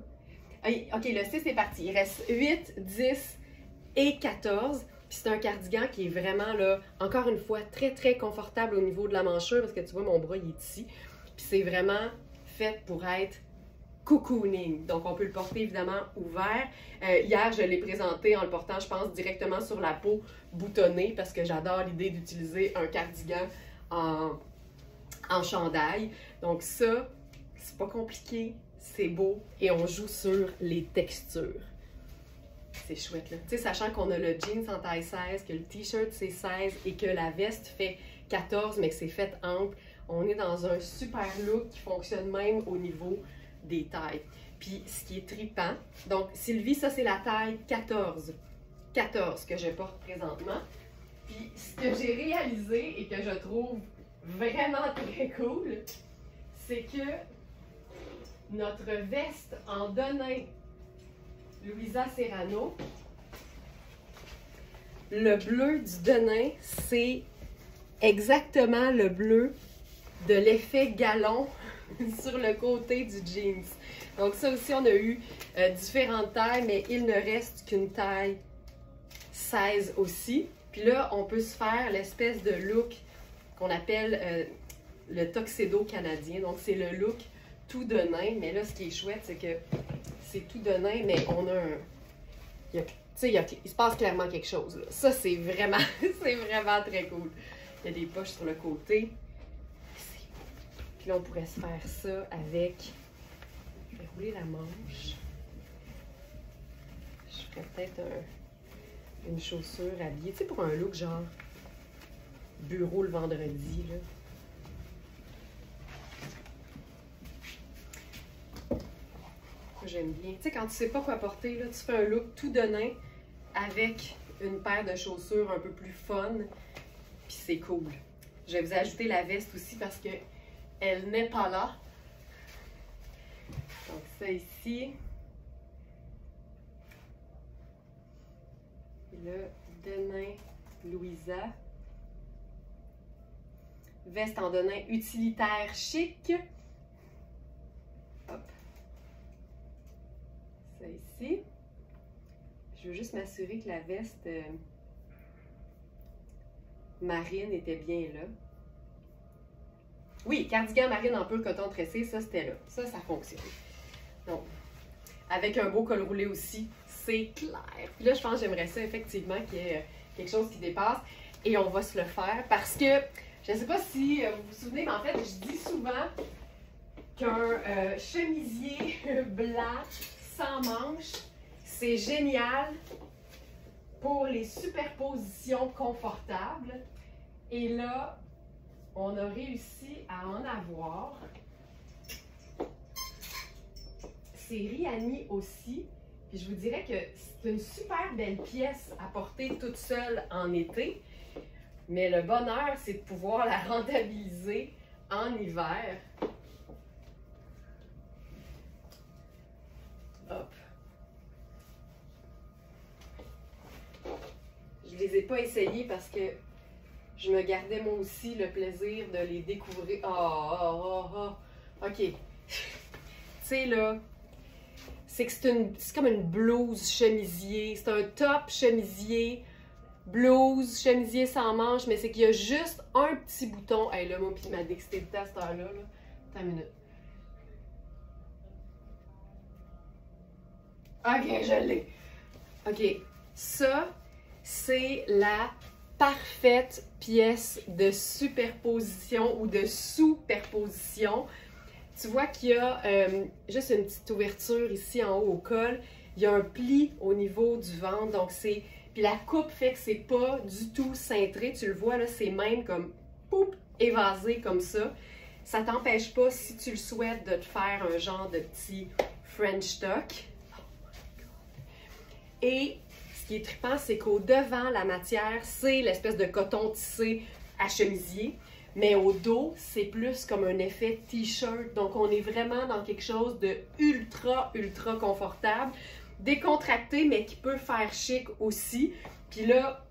Ok, le 6 est parti. Il reste 8, 10 et 14. Puis c'est un cardigan qui est vraiment, là, encore une fois, très confortable au niveau de la manchure parce que tu vois, mon bras, il est ici. Puis c'est vraiment fait pour être cocooning. Donc, on peut le porter évidemment ouvert. Hier, je l'ai présenté en le portant, je pense, directement sur la peau boutonnée parce que j'adore l'idée d'utiliser un cardigan en chandail. Donc ça, c'est pas compliqué, c'est beau et on joue sur les textures. C'est chouette, là. Tu sais, sachant qu'on a le jeans en taille 16, que le t-shirt c'est 16 et que la veste fait 14, mais que c'est fait ample, on est dans un super look qui fonctionne même au niveau des tailles. Puis, ce qui est trippant, donc Sylvie, ça c'est la taille 14. 14 que je porte présentement. Puis, ce que j'ai réalisé et que je trouve vraiment très cool, c'est que notre veste en denim Louisa Serrano, le bleu du denim, c'est exactement le bleu de l'effet galon sur le côté du jeans. Donc ça aussi, on a eu différentes tailles, mais il ne reste qu'une taille 16 aussi. Puis là, on peut se faire l'espèce de look qu'on appelle le tuxedo canadien. Donc c'est le look tout denim, mais là, ce qui est chouette, c'est que c'est tout denim, mais on a un... il se passe clairement quelque chose, là. Ça, c'est vraiment, c'est vraiment très cool. Il y a des poches sur le côté. Puis là, on pourrait se faire ça avec... Je vais rouler la manche. Je ferais peut-être une chaussure habillée. Tu sais, pour un look genre bureau le vendredi, là. j'aime bien. Tu sais, quand tu sais pas quoi porter, là, tu fais un look tout donné avec une paire de chaussures un peu plus fun, puis c'est cool. Je vais vous ajouter la veste aussi parce que elle n'est pas là. Donc ça ici. Le Denain Louisa. Veste en Denain utilitaire chic. Hop. Ça ici. Je veux juste m'assurer que la veste marine était bien là. Oui, cardigan marine en peu coton tressé, ça c'était là. Ça fonctionne. Donc, avec un beau col roulé aussi, c'est clair. Puis là, je pense que j'aimerais ça effectivement qu'il y ait quelque chose qui dépasse. Et on va se le faire parce que, je ne sais pas si vous vous souvenez, mais en fait, je dis souvent qu'un chemisier blanc sans manches, c'est génial pour les superpositions confortables. Et là, on a réussi à en avoir. C'est Riani aussi. Puis je vous dirais que c'est une super belle pièce à porter toute seule en été. Mais le bonheur, c'est de pouvoir la rentabiliser en hiver. Hop. Je les ai pas essayés parce que je me gardais moi aussi le plaisir de les découvrir. OK. Tu sais, là, c'est que c'est comme une blouse chemisier. C'est un top chemisier, blouse, chemisier sans manches, mais c'est qu'il y a juste un petit bouton. Hey, là, moi, puis ma dextérité à cette heure-là, là. Attends une minute. OK, je l'ai. OK. Ça, c'est la parfaite pièce de superposition ou de sous-perposition. Tu vois qu'il y a juste une petite ouverture ici en haut au col. Il y a un pli au niveau du ventre, donc c'est... Puis la coupe fait que c'est pas du tout cintré. Tu le vois là, c'est même comme poup, évasé comme ça. Ça t'empêche pas, si tu le souhaites, de te faire un genre de petit French tuck. Et ce qui est trippant, c'est qu'au devant, la matière, c'est l'espèce de coton tissé à chemisier. Mais au dos, c'est plus comme un effet t-shirt. Donc, on est vraiment dans quelque chose de ultra, ultra confortable. Décontracté, mais qui peut faire chic aussi. Puis là,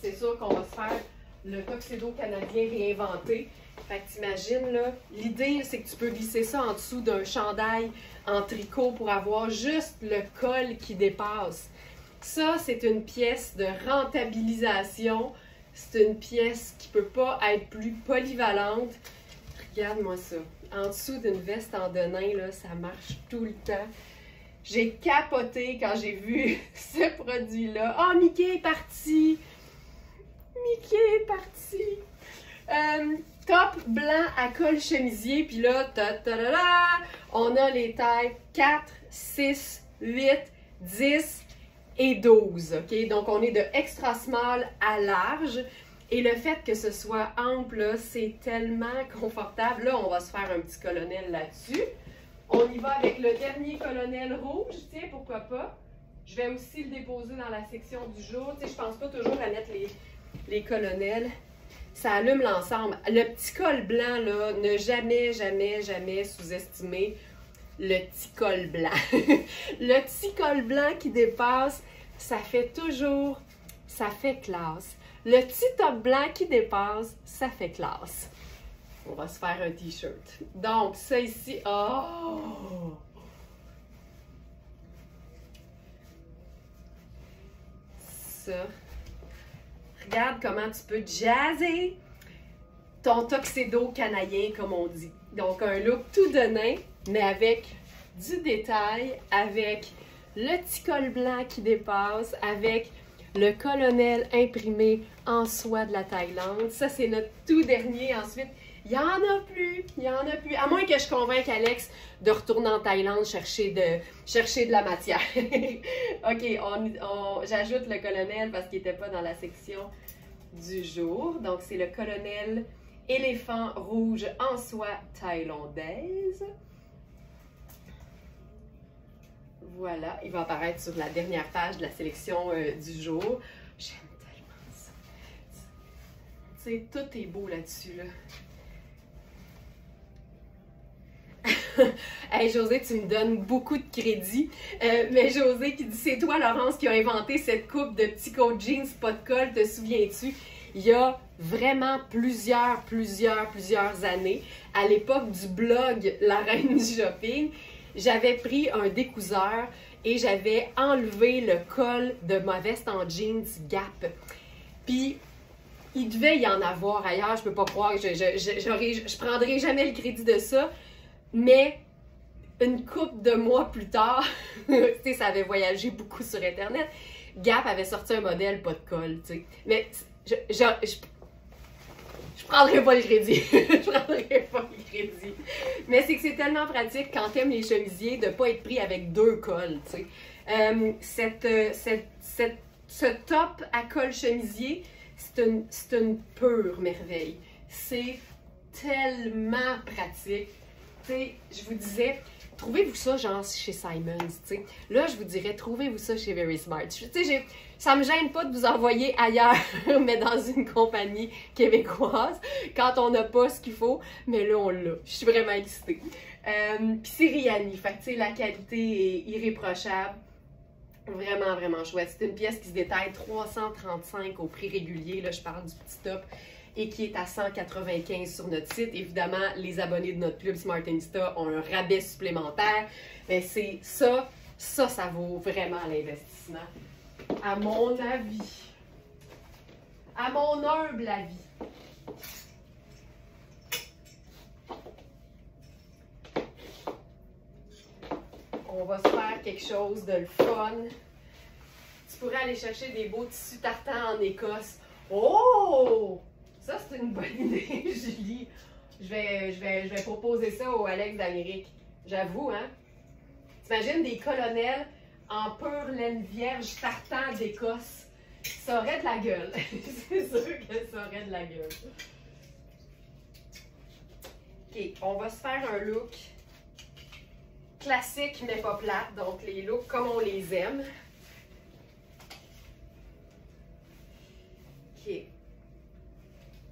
c'est sûr qu'on va se faire le tuxedo canadien réinventé. Fait que t'imagines, là, l'idée, c'est que tu peux glisser ça en dessous d'un chandail en tricot pour avoir juste le col qui dépasse. Ça, c'est une pièce de rentabilisation. C'est une pièce qui ne peut pas être plus polyvalente. Regarde-moi ça. En dessous d'une veste en Denain, là, ça marche tout le temps. J'ai capoté quand j'ai vu ce produit-là. Oh, Mickey est parti! Mickey est parti! Top blanc à col chemisier. Puis là, on a les tailles 4, 6, 8, 10 et 12. OK? Donc, on est de extra small à large. Et le fait que ce soit ample, c'est tellement confortable. Là, on va se faire un petit colonel là-dessus. On y va avec le dernier colonel rouge. Tiens, pourquoi pas? Je vais aussi le déposer dans la section du jour. Tu sais, je pense pas toujours à mettre les colonels. Ça allume l'ensemble. Le petit col blanc, là, ne jamais, jamais, jamais sous-estimer le petit col blanc. Le petit col blanc qui dépasse, ça fait toujours, ça fait classe. Le petit top blanc qui dépasse, ça fait classe. On va se faire un t-shirt. Donc, ça ici, oh! Ça. Regarde comment tu peux jazzer ton tuxedo canadien, comme on dit. Donc, un look tout donné, mais avec du détail, avec le petit col blanc qui dépasse, avec le colonel imprimé en soie de la Thaïlande. Ça, c'est notre tout dernier. Ensuite, il n'y en a plus. Il n'y en a plus. À moins que je convainque Alex de retourner en Thaïlande chercher de la matière. OK, j'ajoute le colonel parce qu'il n'était pas dans la section du jour. Donc, c'est le colonel éléphant rouge en soie thaïlandaise. Voilà, il va apparaître sur la dernière page de la sélection du jour. J'aime tellement ça. Tu sais, tout est beau là-dessus, là. Hey José, tu me donnes beaucoup de crédit. Mais José qui dit, c'est toi Laurence qui a inventé cette coupe de petits coats jeans pas de col, te souviens-tu? Il y a vraiment plusieurs années, à l'époque du blog La Reine du Shopping, j'avais pris un découseur et j'avais enlevé le col de ma veste en jeans Gap. Puis, il devait y en avoir ailleurs, je peux pas croire, je prendrai jamais le crédit de ça. Mais une couple de mois plus tard, tu sais, ça avait voyagé beaucoup sur Internet, Gap avait sorti un modèle pas de col, tu sais. Mais je prendrais pas le crédit. Je prendrais pas le crédit. Mais c'est que c'est tellement pratique quand t'aimes les chemisiers de pas être pris avec deux cols, tu sais. Ce top à col chemisier, c'est une pure merveille. C'est tellement pratique. T'sais, je vous disais, trouvez-vous ça genre chez Simons, t'sais. Là, je vous dirais, trouvez-vous ça chez Very Smart. Ça me gêne pas de vous envoyer ailleurs, mais dans une compagnie québécoise, quand on n'a pas ce qu'il faut, mais là, on l'a. Je suis vraiment excitée. Puis c'est Riani, fait que t'sais, la qualité est irréprochable. Vraiment chouette. C'est une pièce qui se détaille 335 au prix régulier, là, je parle du petit top, et qui est à 195 sur notre site. Évidemment, les abonnés de notre club Smartinista ont un rabais supplémentaire. Mais c'est ça vaut vraiment l'investissement. À mon avis. À mon humble avis. On va se faire quelque chose de le fun. Tu pourrais aller chercher des beaux tissus tartans en Écosse. Oh! Ça, c'est une bonne idée, Julie. Je vais proposer ça au Alex d'Amérique. J'avoue, hein? T'imagines des colonels en pure laine vierge tartan d'Écosse. Ça aurait de la gueule. C'est sûr que ça aurait de la gueule. OK, on va se faire un look classique mais pas plate. Donc, les looks comme on les aime. OK.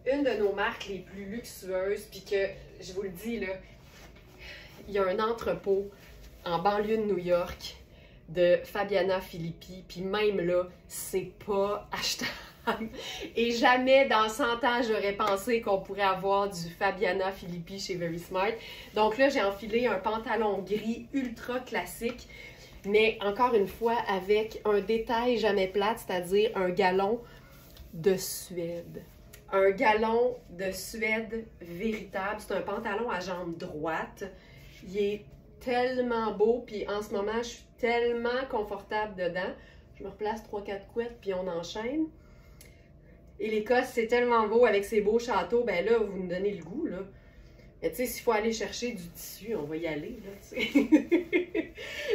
Une de nos marques les plus luxueuses, puis que, je vous le dis, là, il y a un entrepôt en banlieue de New York de Fabiana Filippi, puis même là, c'est pas achetable. Et jamais dans 100 ans, j'aurais pensé qu'on pourrait avoir du Fabiana Filippi chez Very Smart. Donc là, j'ai enfilé un pantalon gris ultra classique, mais encore une fois, avec un détail jamais plate, c'est-à-dire un galon de Suède. Un galon de Suède véritable. C'est un pantalon à jambes droites. Il est tellement beau, puis en ce moment, je suis tellement confortable dedans. Je me replace 3-4 couettes, puis on enchaîne. Et l'Écosse, c'est tellement beau avec ses beaux châteaux. Ben là, vous me donnez le goût, là. Mais tu sais, s'il faut aller chercher du tissu, on va y aller, là, tu sais.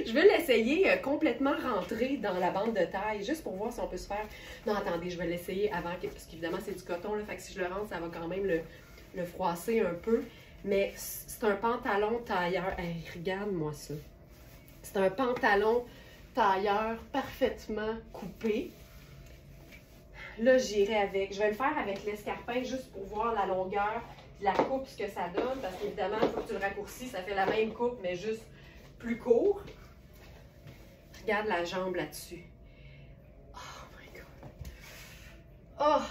Je vais l'essayer complètement rentré dans la bande de taille, juste pour voir si on peut se faire... Non, attendez, je vais l'essayer avant, parce qu'évidemment, c'est du coton, là, fait que si je le rentre, ça va quand même le froisser un peu. Mais c'est un pantalon tailleur. Hey, regarde-moi ça. C'est un pantalon tailleur parfaitement coupé. Là, j'irai avec... Je vais le faire avec l'escarpin, juste pour voir la longueur, la coupe, ce que ça donne, parce qu'évidemment, il faut que tu le raccourcis, ça fait la même coupe, mais juste plus court. Regarde la jambe là-dessus. Oh my God. Oh!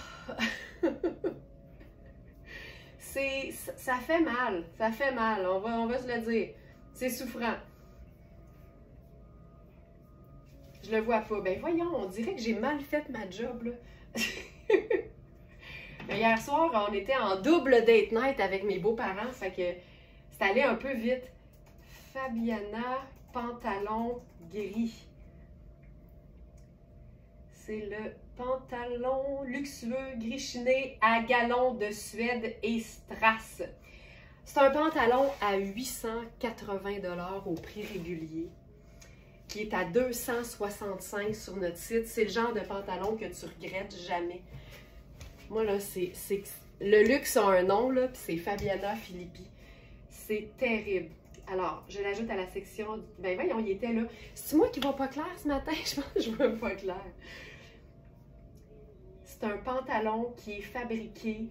Ça fait mal, on va se le dire. C'est souffrant. Je le vois pas. Ben voyons, on dirait que j'ai mal fait ma job, là. Hier soir, on était en double date night avec mes beaux-parents, fait que c'est allé un peu vite. Fabiana, pantalon gris. C'est le pantalon luxueux gris chiné à galon de Suède et strass. C'est un pantalon à 880 $ au prix régulier, qui est à 265 sur notre site. C'est le genre de pantalon que tu regrettes jamais. Moi, là, le luxe a un nom, là, puis c'est Fabiana Filippi. C'est terrible. Alors, je l'ajoute à la section... Ben voyons, il était là. C'est moi qui vois pas clair ce matin? Je pense que je vois pas clair. C'est un pantalon qui est fabriqué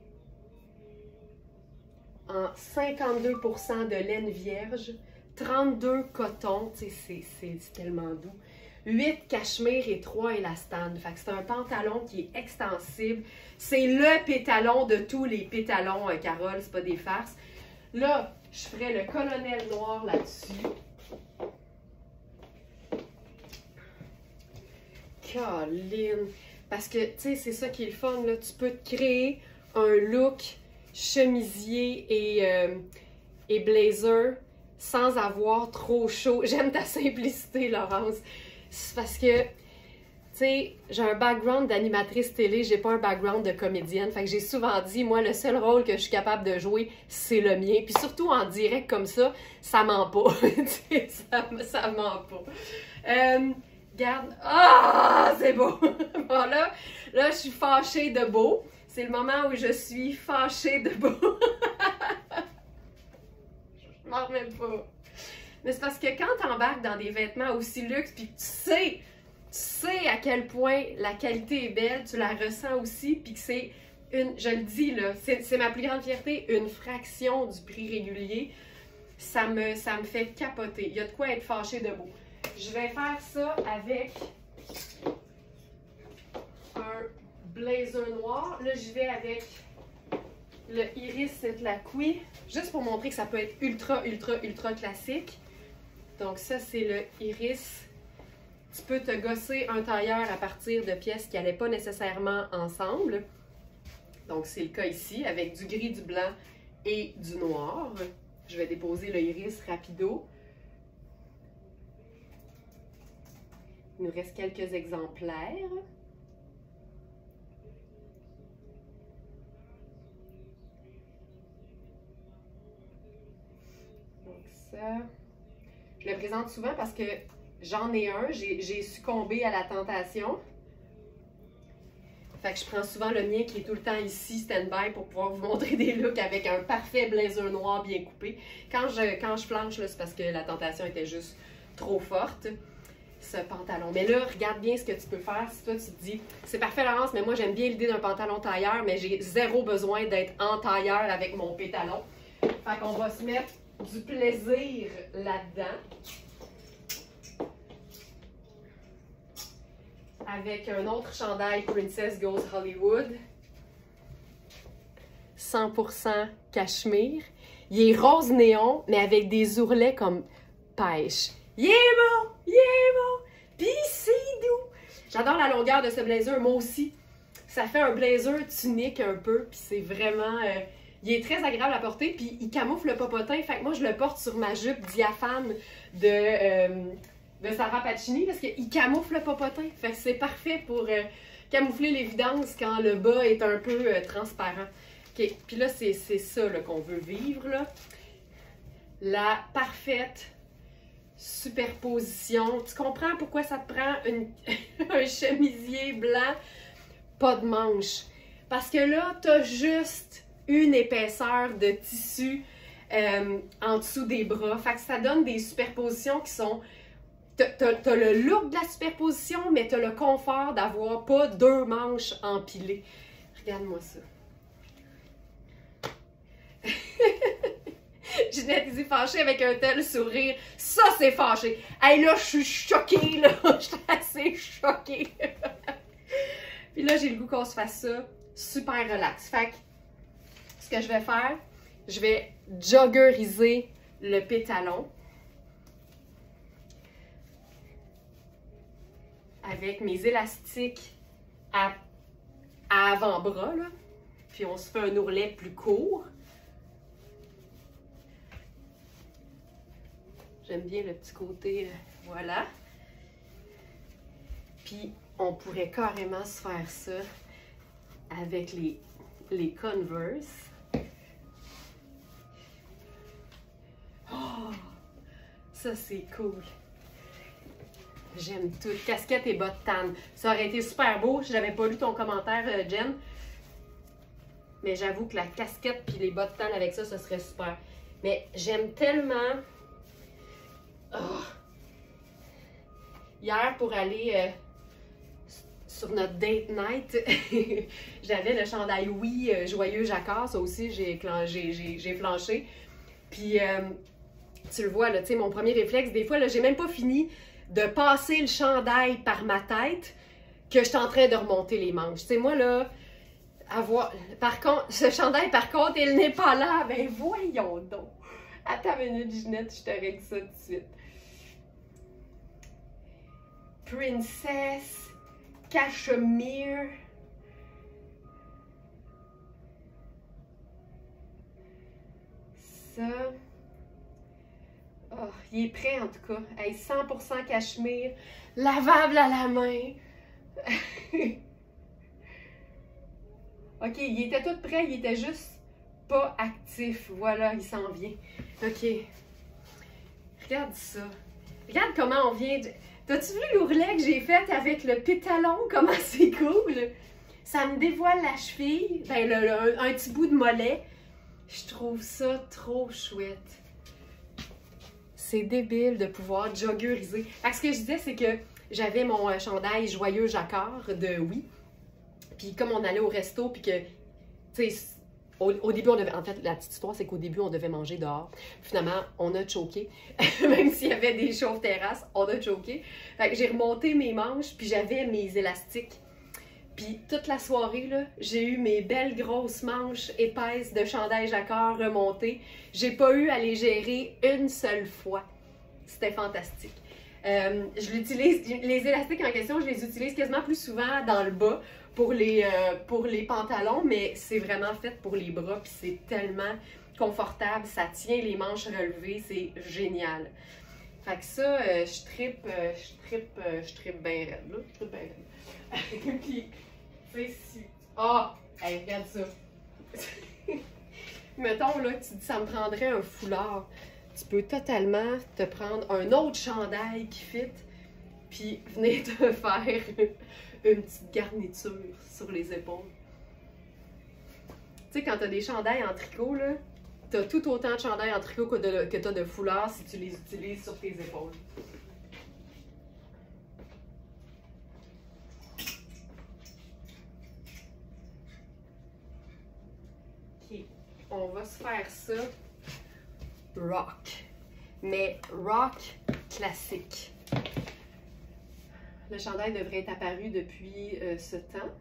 en 52% de laine vierge, 32 coton, tu sais, c'est tellement doux. 8 cachemire et 3 élastane. Fait que c'est un pantalon qui est extensible. C'est le pétalon de tous les pétalons, Carole, c'est pas des farces. Là, je ferai le colonel noir là-dessus. Colline! Parce que, tu sais, c'est ça qui est le fun, là. Tu peux te créer un look chemisier et blazer sans avoir trop chaud. J'aime ta simplicité, Laurence. C'est parce que, tu sais, j'ai un background d'animatrice télé, j'ai pas un background de comédienne. Fait que j'ai souvent dit, moi, le seul rôle que je suis capable de jouer, c'est le mien. Puis surtout en direct comme ça ment pas. ça ment pas. Regarde. Ah, c'est beau! Bon, là, je suis fâchée de beau. C'est le moment où je suis fâchée de beau. Je m'en remets pas. Mais c'est parce que quand tu embarques dans des vêtements aussi luxe, puis tu sais à quel point la qualité est belle, tu la ressens aussi, puis que c'est je le dis là, c'est ma plus grande fierté, une fraction du prix régulier, ça me fait capoter. Il y a de quoi être fâché de beau. Je vais faire ça avec un blazer noir. Là, je vais avec le Iris Tlakoui, juste pour montrer que ça peut être ultra, ultra, ultra classique. Donc ça, c'est le Iris. Tu peux te gosser un tailleur à partir de pièces qui n'allaient pas nécessairement ensemble. Donc c'est le cas ici, avec du gris, du blanc et du noir. Je vais déposer le Iris rapido. Il nous reste quelques exemplaires. Donc ça, je le présente souvent parce que j'en ai un, j'ai succombé à la tentation. Fait que je prends souvent le mien qui est tout le temps ici, stand-by, pour pouvoir vous montrer des looks avec un parfait blazer noir bien coupé. Quand je planche, c'est parce que la tentation était juste trop forte. Ce pantalon. Mais là, regarde bien ce que tu peux faire. Si toi, tu te dis, c'est parfait, Laurence, mais moi, j'aime bien l'idée d'un pantalon tailleur, mais j'ai zéro besoin d'être en tailleur avec mon pétalon. Fait qu'on va se mettre du plaisir là-dedans. Avec un autre chandail Princess Goes Hollywood. 100% cachemire. Il est rose néon, mais avec des ourlets comme pêche. Il est beau! Il est beau! Puis c'est doux! J'adore la longueur de ce blazer, moi aussi. Ça fait un blazer tunique un peu, puis c'est vraiment... il est très agréable à porter, puis il camoufle le popotin. Fait que moi, je le porte sur ma jupe diaphane de Sarah Pacini, parce qu'il camoufle le popotin. Fait que c'est parfait pour camoufler l'évidence quand le bas est un peu transparent. OK, puis là, c'est ça qu'on veut vivre, là. La parfaite superposition. Tu comprends pourquoi ça te prend un chemisier blanc, pas de manche? Parce que là, tu as juste une épaisseur de tissu en dessous des bras. Fait que ça donne des superpositions qui sont... T'as le look de la superposition, mais t'as le confort d'avoir pas deux manches empilées. Regarde-moi ça. Ginette dit fâchée avec un tel sourire. Ça, c'est fâché. Hey, là, je suis choquée, là. Je suis assez choquée. Puis là, j'ai le goût qu'on se fasse ça super relax. Fait que, ce que je vais faire, je vais joggeriser le pétalon avec mes élastiques à avant-bras, là. Puis on se fait un ourlet plus court. J'aime bien le petit côté, voilà. Puis, on pourrait carrément se faire ça avec les Converse. Oh! Ça, c'est cool. J'aime tout. Casquette et bottes tan. Ça aurait été super beau si j'avais pas lu ton commentaire, Jen. Mais j'avoue que la casquette puis les bottes tan avec ça, ça serait super. Mais j'aime tellement Oh. Hier, pour aller sur notre date night, j'avais le chandail Oui Joyeux Jacquard. Ça aussi, j'ai flanché. Puis, tu le vois, là, tu sais, mon premier réflexe, des fois, là, j'ai même pas fini de passer le chandail par ma tête que je suis en train de remonter les manches. Tu sais, moi, là, par contre, ce chandail, par contre, il n'est pas là. Ben, voyons donc. Attends une minute, Ginette, je te règle ça tout de suite. Princess Cashmere. Ça. Oh, il est prêt en tout cas. Hey, 100% cachemire, lavable à la main. Ok, il était tout prêt, il était juste pas actif. Voilà, il s'en vient. Ok. Regarde ça. Regarde comment on vient de... T'as-tu vu l'ourlet que j'ai fait avec le pétalon? Comment c'est cool! Ça me dévoile la cheville, ben un petit bout de mollet. Je trouve ça trop chouette. C'est débile de pouvoir joggeriser. Fait que ce que je disais, c'est que j'avais mon chandail Joyeux Jacquard de Oui. Puis comme on allait au resto, puis que, tu sais, au début, on devait... En fait, la petite histoire, c'est qu'au début, on devait manger dehors. Finalement, on a choqué. Même s'il y avait des chauves terrasses, on a choqué. Fait que j'ai remonté mes manches, puis j'avais mes élastiques. Puis toute la soirée, là, j'ai eu mes belles grosses manches épaisses de chandail jacquard remontées. J'ai pas eu à les gérer une seule fois. C'était fantastique. Je l'utilise, les élastiques en question, je les utilise quasiment plus souvent dans le bas pour les pantalons, mais c'est vraiment fait pour les bras, puis c'est tellement confortable, ça tient les manches relevées, c'est génial. Fait que ça, je trippe bien raide, là, je trippe bien raide. Puis, c'est si... Ah! Hey, regarde ça! Mettons, là, tu dis, ça me prendrait un foulard. Tu peux totalement te prendre un autre chandail qui fit, puis venir te faire une petite garniture sur les épaules. Tu sais, quand tu as des chandails en tricot, là, tu as tout autant de chandails en tricot que tu as de foulards si tu les utilises sur tes épaules. OK. On va se faire ça rock. Mais rock classique. Le chandail devrait être apparu depuis ce temps.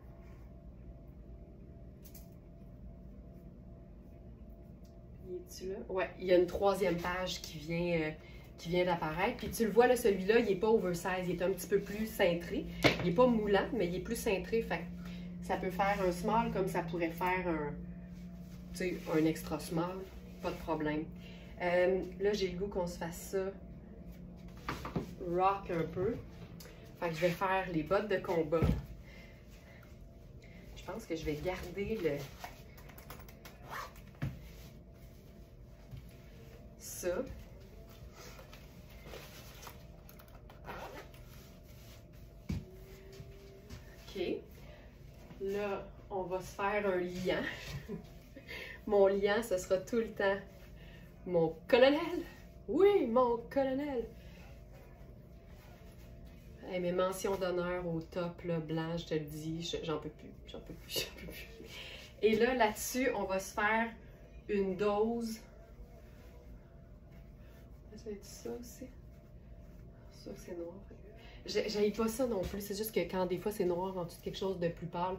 Es-tu là? Ouais, il y a une troisième page qui vient d'apparaître. Puis tu le vois, là, celui-là, il n'est pas oversize, il est un petit peu plus cintré. Il n'est pas moulant, mais il est plus cintré. Fait que ça peut faire un small comme ça pourrait faire un extra small. Pas de problème. Là, j'ai le goût qu'on se fasse ça rock un peu. Fait que je vais faire les bottes de combat. Je pense que je vais garder ça. OK. Là, on va se faire un liant. Mon liant, ce sera tout le temps mon colonel. Oui, mon colonel. Hey, mes mentions d'honneur au top, là, blanc, je te le dis, j'en peux plus, j'en peux plus, j'en peux plus. Et là, là-dessus, on va se faire une dose. Ça va être ça aussi. Ça, c'est noir. J'haïs pas ça non plus, c'est juste que quand des fois c'est noir en dessous de quelque chose de plus pâle,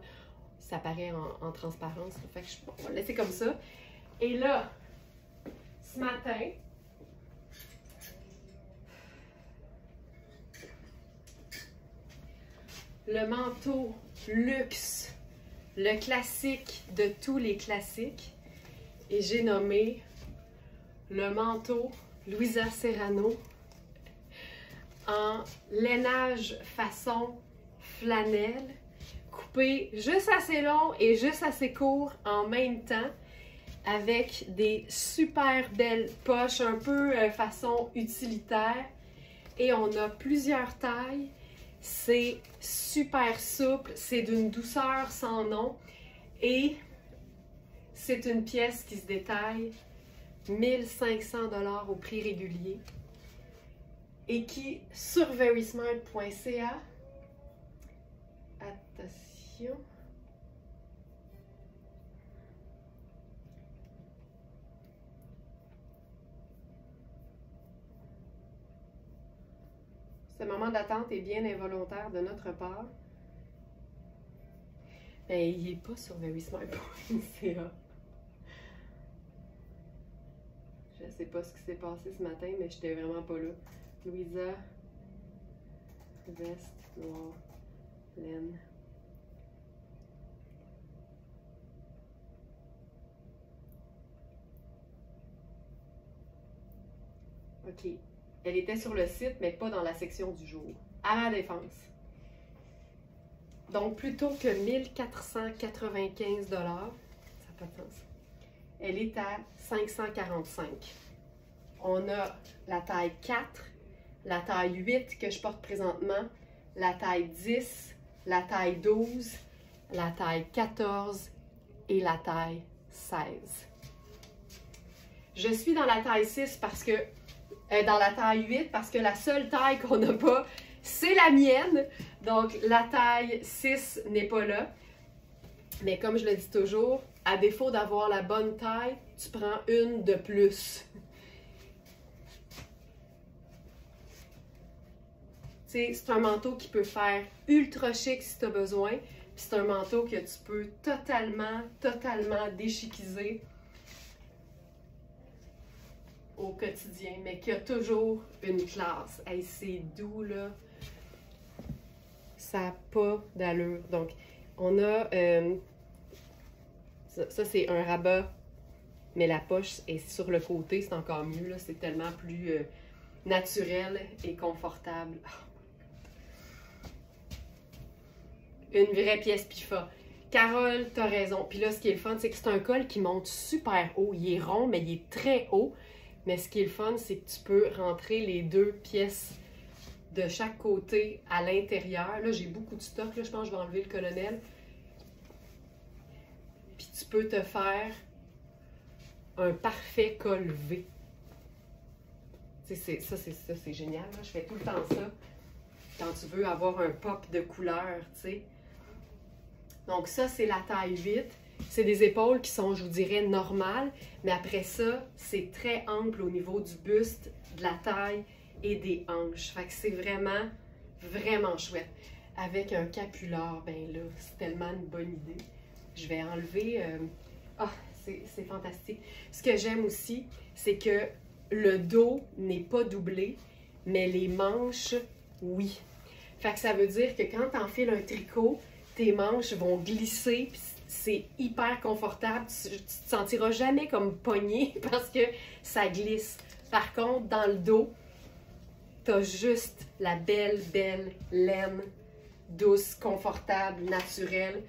ça paraît en transparence. Fait que on va le laisser comme ça. Et là, ce matin, le manteau luxe, le classique de tous les classiques, et j'ai nommé le manteau Louisa Serrano en lainage façon flanelle, coupé juste assez long et juste assez court en même temps, avec des super belles poches, un peu façon utilitaire, et on a plusieurs tailles. C'est super souple, c'est d'une douceur sans nom et c'est une pièce qui se détaille 1500 $ au prix régulier. et qui, sur verysmart.ca, attention, ce moment d'attente est bien involontaire de notre part. Ben, il n'est pas sur verysmart.ca. Je ne sais pas ce qui s'est passé ce matin, mais j'étais vraiment pas là. Louisa, veste, noir, laine. OK. Elle était sur le site, mais pas dans la section du jour. À ma défense. Donc, plutôt que 1495 $, ça n'a pas de sens, elle est à 545. On a la taille 4, la taille 8 que je porte présentement, la taille 10, la taille 12, la taille 14 et la taille 16. Je suis dans la taille 6 parce que dans la taille 8 parce que la seule taille qu'on n'a pas, c'est la mienne. Donc, la taille 6 n'est pas là. Mais comme je le dis toujours, à défaut d'avoir la bonne taille, tu prends une de plus. C'est un manteau qui peut faire ultra chic si tu as besoin. C'est un manteau que tu peux totalement déchiquiser au quotidien, mais qui a toujours une classe. Hey, c'est doux, là. Ça n'a pas d'allure. Donc, on a... ça c'est un rabat, mais la poche est sur le côté. C'est encore mieux, là. C'est tellement plus naturel et confortable. Une vraie pièce PIFA. Carole, t'as raison. Puis là, ce qui est le fun, c'est que c'est un col qui monte super haut. Il est rond, mais il est très haut. Mais ce qui est le fun, c'est que tu peux rentrer les deux pièces de chaque côté à l'intérieur. Là, j'ai beaucoup de stock. Là, je pense que je vais enlever le colonel. Puis tu peux te faire un parfait col V. Ça, c'est génial. Là. Je fais tout le temps ça quand tu veux avoir un pop de couleur, tu sais. Donc ça, c'est la taille 8. C'est des épaules qui sont, je vous dirais, normales. Mais après ça, c'est très ample au niveau du buste, de la taille et des hanches. Fait que c'est vraiment chouette. Avec un capular, ben là, c'est tellement une bonne idée. Je vais enlever... c'est fantastique. Ce que j'aime aussi, c'est que le dos n'est pas doublé, mais les manches, oui. Fait que ça veut dire que quand tu enfiles un tricot, tes manches vont glisser, puis c'est hyper confortable. Tu te sentiras jamais comme pogné parce que ça glisse. Par contre, dans le dos, tu as juste la belle laine, douce, confortable, naturelle,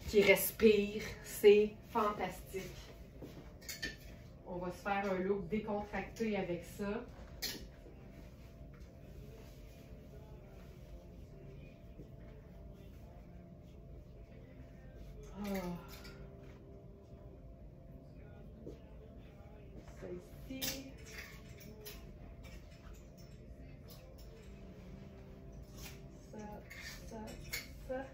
qui respire. C'est fantastique. On va se faire un look décontracté avec ça. Oh. Ça ici. Ça.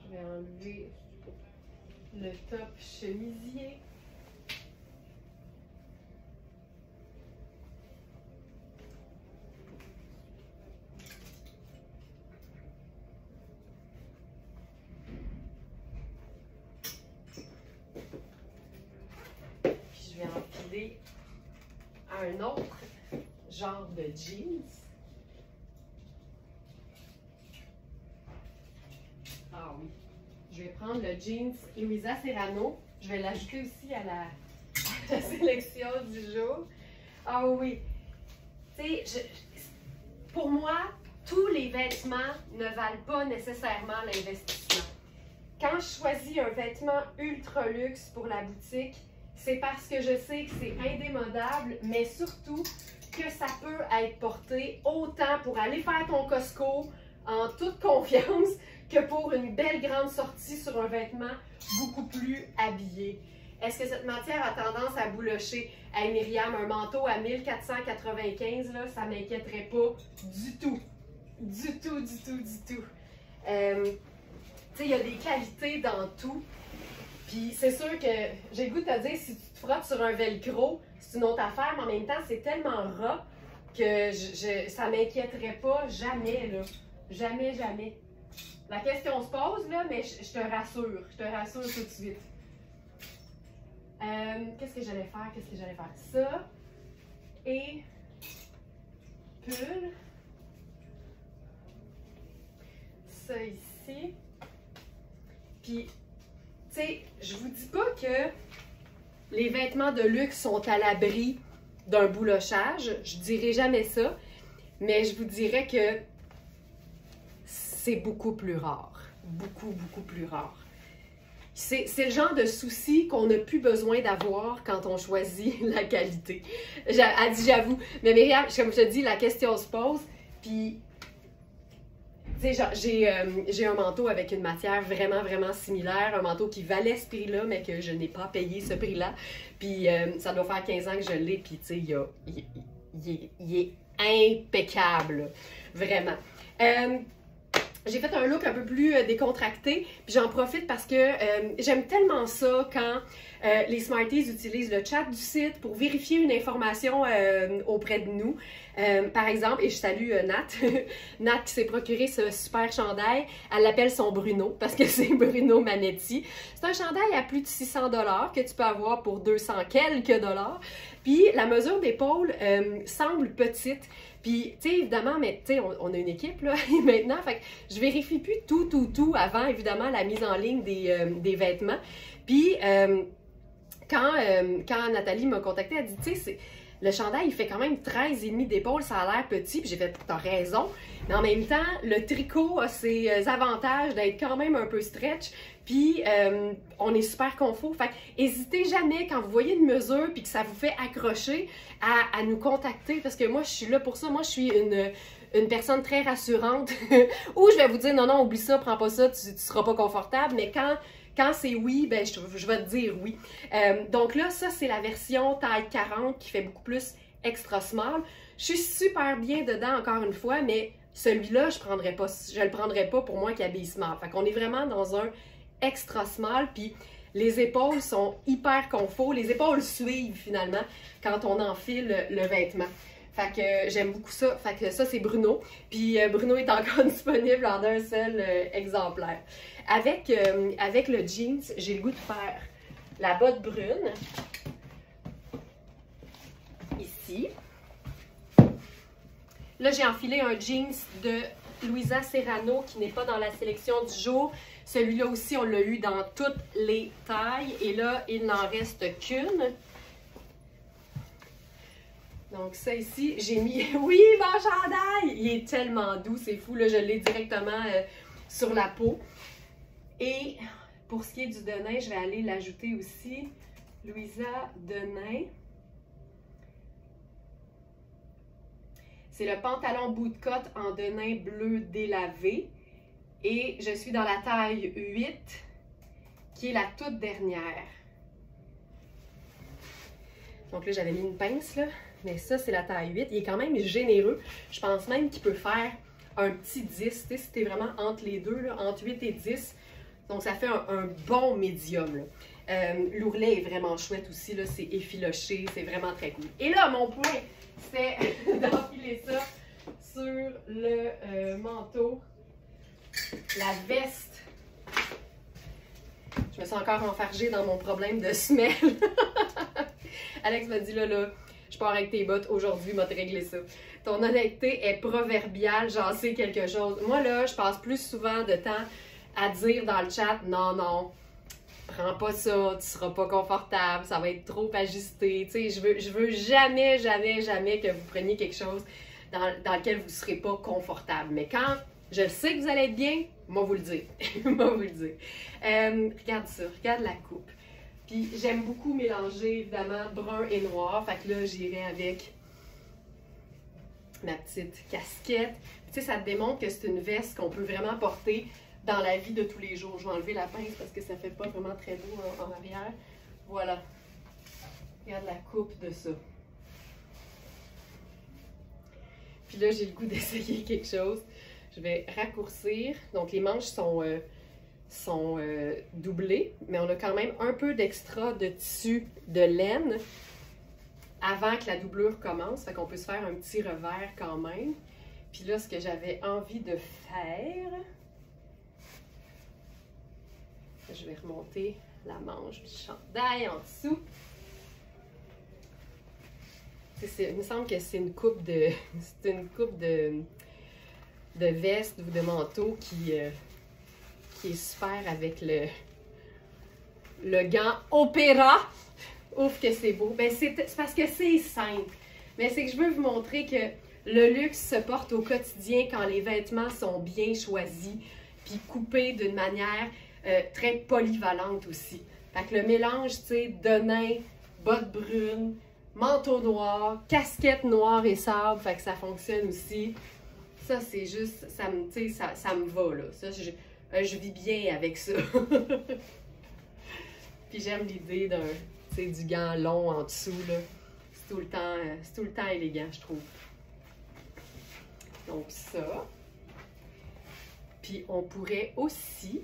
Je vais enlever le top chemisier. Je vais enfiler un autre genre de jeans. Ah oui. Je vais prendre le jeans Louisa Serrano. Je vais l'ajouter aussi à la sélection du jour. Ah oui. Tu sais, pour moi, tous les vêtements ne valent pas nécessairement l'investissement. Quand je choisis un vêtement ultra luxe pour la boutique, c'est parce que je sais que c'est indémodable, mais surtout que ça peut être porté autant pour aller faire ton Costco en toute confiance que pour une belle grande sortie sur un vêtement beaucoup plus habillé. Est-ce que cette matière a tendance à boulocher? Hey Myriam, un manteau à 1495, là, ça m'inquiéterait pas du tout. Du tout, du tout, du tout. Tu sais, il y a des qualités dans tout. Puis c'est sûr que j'ai le goût de te dire, si tu te frottes sur un velcro, c'est une autre affaire, mais en même temps, c'est tellement ras que ça m'inquiéterait pas jamais, là. Jamais, jamais. La question se pose, là, mais je te rassure. Je te rassure tout de suite. Qu'est-ce que j'allais faire? Qu'est-ce que j'allais faire? Ça et pull. Ça ici. Puis, tu sais, je vous dis pas que les vêtements de luxe sont à l'abri d'un boulochage. Je dirais jamais ça. Mais je vous dirais que c'est beaucoup plus rare. Beaucoup, beaucoup plus rare. C'est le genre de souci qu'on n'a plus besoin d'avoir quand on choisit la qualité. Elle dit j'avoue. Mais Myriam, comme je te dis, la question se pose. Puis, tu sais, j'ai un manteau avec une matière vraiment, vraiment similaire. Un manteau qui valait ce prix-là, mais que je n'ai pas payé ce prix-là. Puis, ça doit faire 15 ans que je l'ai. Puis, tu sais, il est impeccable. Vraiment. J'ai fait un look un peu plus décontracté, puis j'en profite parce que j'aime tellement ça quand les Smarties utilisent le chat du site pour vérifier une information auprès de nous. Par exemple, et je salue Nat, Nat qui s'est procuré ce super chandail, elle l'appelle son Bruno parce que c'est Bruno Manetti. C'est un chandail à plus de 600 $ que tu peux avoir pour 200 quelques dollars. Puis la mesure d'épaule semble petite. Puis, tu sais, évidemment, mais tu sais, on a une équipe, là, maintenant, fait que je vérifie plus tout avant, évidemment, la mise en ligne des vêtements. Puis, quand Nathalie m'a contactée, elle dit, tu sais, le chandail, il fait quand même 13,5 d'épaule, ça a l'air petit. Puis j'ai fait, t'as raison. Mais en même temps, le tricot a ses avantages d'être quand même un peu stretch. Puis on est super confort. Fait n'hésitez jamais quand vous voyez une mesure puis que ça vous fait accrocher à nous contacter. Parce que moi, je suis là pour ça. Moi, je suis une personne très rassurante. Ou je vais vous dire, non, non, oublie ça, prends pas ça, tu seras pas confortable. Mais quand c'est oui, ben je vais te dire oui. Donc là, ça, c'est la version taille 40 qui fait beaucoup plus extra small. Je suis super bien dedans, encore une fois, mais celui-là, je le prendrais pas pour moi qui habille small. Fait qu'on est vraiment dans un extra small, puis les épaules sont hyper confort. Les épaules suivent, finalement, quand on enfile le vêtement. Fait que j'aime beaucoup ça. Fait que ça, c'est Bruno. Puis Bruno est encore disponible en un seul exemplaire. Avec le jeans, j'ai le goût de faire la botte brune. Ici. Là, j'ai enfilé un jeans de Louisa Serrano qui n'est pas dans la sélection du jour. Celui-là aussi, on l'a eu dans toutes les tailles. Et là, il n'en reste qu'une. Donc ça ici, j'ai mis... Oui, mon chandail! Il est tellement doux, c'est fou. Là, je l'ai directement sur la peau. Et pour ce qui est du denim, je vais aller l'ajouter aussi. Louisa Denim. C'est le pantalon bout de cotte en denim bleu délavé. Et je suis dans la taille 8, qui est la toute dernière. Donc là, j'avais mis une pince, là. Mais ça, c'est la taille 8. Il est quand même généreux. Je pense même qu'il peut faire un petit 10. Tu sais, si t'es vraiment entre les deux, là, entre 8 et 10. Donc, ça fait un bon médium. L'ourlet est vraiment chouette aussi. C'est effiloché. C'est vraiment très cool. Et là, mon point, c'est d'enfiler ça sur le manteau. La veste. Je me sens encore enfargée dans mon problème de semelle. Alex m'a dit là, je pars avec tes bottes aujourd'hui, m'a te régler ça. Ton honnêteté est proverbiale, j'en sais quelque chose. Moi là, je passe plus souvent de temps à dire dans le chat, non, prends pas ça, tu seras pas confortable, ça va être trop ajusté. Tu sais, je veux jamais que vous preniez quelque chose dans lequel vous serez pas confortable. Mais quand je sais que vous allez être bien, moi vous le dire. Moi vous le dire. Regarde ça, regarde la coupe. Puis j'aime beaucoup mélanger évidemment brun et noir. Fait que là, j'irai avec ma petite casquette. Tu sais, ça te démontre que c'est une veste qu'on peut vraiment porter dans la vie de tous les jours. Je vais enlever la pince parce que ça fait pas vraiment très beau en arrière. Voilà. Regarde la coupe de ça. Puis là, j'ai le goût d'essayer quelque chose. Je vais raccourcir. Donc, les manches sont doublées, mais on a quand même un peu d'extra de tissu de laine avant que la doublure commence. Fait qu'on peut se faire un petit revers quand même. Puis là, ce que j'avais envie de faire, je vais remonter la manche du chandail en dessous. Il me semble que c'est une coupe de veste ou de manteau qui est super avec le gant opéra. Ouf que c'est beau. Ben, c'est parce que c'est simple. Mais c'est que je veux vous montrer que le luxe se porte au quotidien quand les vêtements sont bien choisis puis coupés d'une manière très polyvalente aussi. Fait que le mélange, tu sais, de nain, bottes brunes, manteau noir, casquette noire et sable, fait que ça fonctionne aussi. Ça, c'est juste, ça me va, là. Ça, je vis bien avec ça. Puis j'aime l'idée du gant long en dessous, là. C'est tout le temps élégant, je trouve. Donc ça. Puis on pourrait aussi...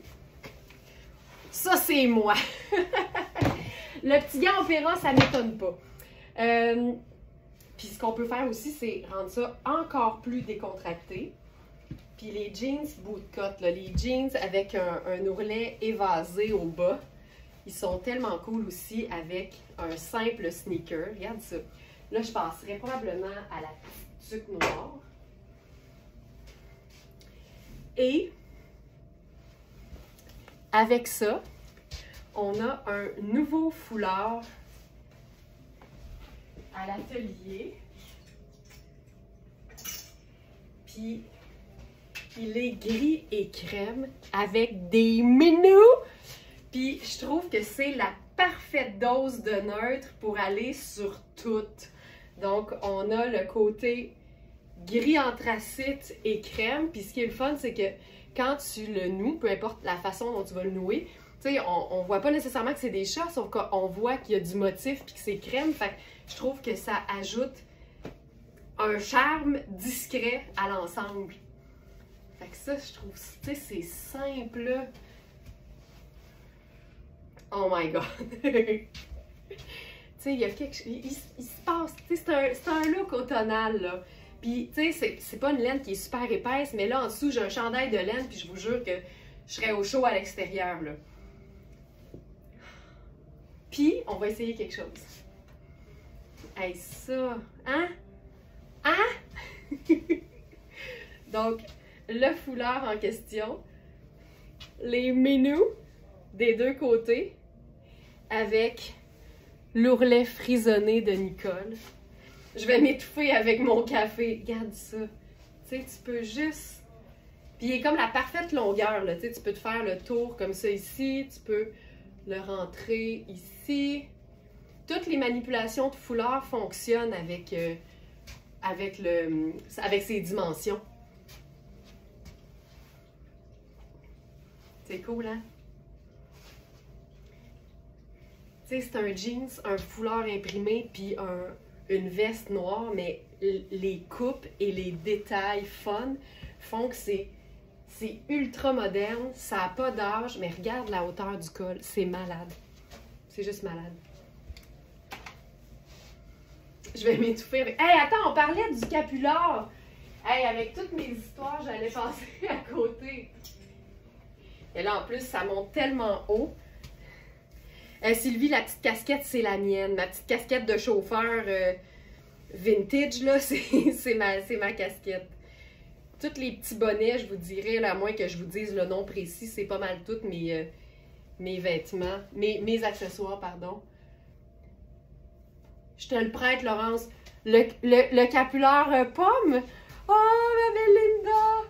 Ça, c'est moi! Le petit gant opéra, ça m'étonne pas. Puis ce qu'on peut faire aussi, c'est rendre ça encore plus décontracté. Puis les jeans bootcut, là, les jeans avec un ourlet évasé au bas, ils sont tellement cool aussi avec un simple sneaker. Regarde ça. Là, je passerais probablement à la petite tuque noire. Et avec ça, on a un nouveau foulard à l'atelier. Puis, il est gris et crème avec des minous. Puis, je trouve que c'est la parfaite dose de neutre pour aller sur tout. Donc, on a le côté gris anthracite et crème. Puis, ce qui est le fun, c'est que quand tu le noues, peu importe la façon dont tu vas le nouer, tu sais, on voit pas nécessairement que c'est des chats, sauf qu'on voit qu'il y a du motif puis que c'est crème. Fait que je trouve que ça ajoute un charme discret à l'ensemble. Fait que ça, je trouve, tu sais, c'est simple, là. Oh my God! Tu sais, il y a quelque chose, il se passe, tu sais, c'est un look automnal, là. Puis, tu sais, c'est pas une laine qui est super épaisse, mais là, en dessous, j'ai un chandail de laine, puis je vous jure que je serais au chaud à l'extérieur, là. Puis, on va essayer quelque chose. Hey, ça, hein? Hein? Donc, le foulard en question, les minous des deux côtés, avec l'ourlet frisonné de Nicole. Je vais m'étouffer avec mon café. Regarde ça. Tu sais, tu peux juste... Puis il est comme la parfaite longueur, là. Tu sais, tu peux te faire le tour comme ça ici. Tu peux le rentrer ici. Toutes les manipulations de foulard fonctionnent avec ses dimensions. C'est cool, hein? Tu sais, c'est un jeans, un foulard imprimé, puis une veste noire, mais les coupes et les détails fun font que c'est ultra moderne, ça n'a pas d'âge, mais regarde la hauteur du col, c'est malade. C'est juste malade. Je vais m'étouffer avec... Hey, attends, on parlait du capular! Hey, avec toutes mes histoires, j'allais passer à côté. Et là, en plus, ça monte tellement haut. Sylvie, la petite casquette, c'est la mienne. Ma petite casquette de chauffeur vintage, là, c'est ma casquette. Tous les petits bonnets, je vous dirais, là, à moins que je vous dise le nom précis, c'est pas mal toutes mes vêtements, mes accessoires, pardon. Je te le prête, Laurence. Le capular pomme. Oh, ma belle Linda.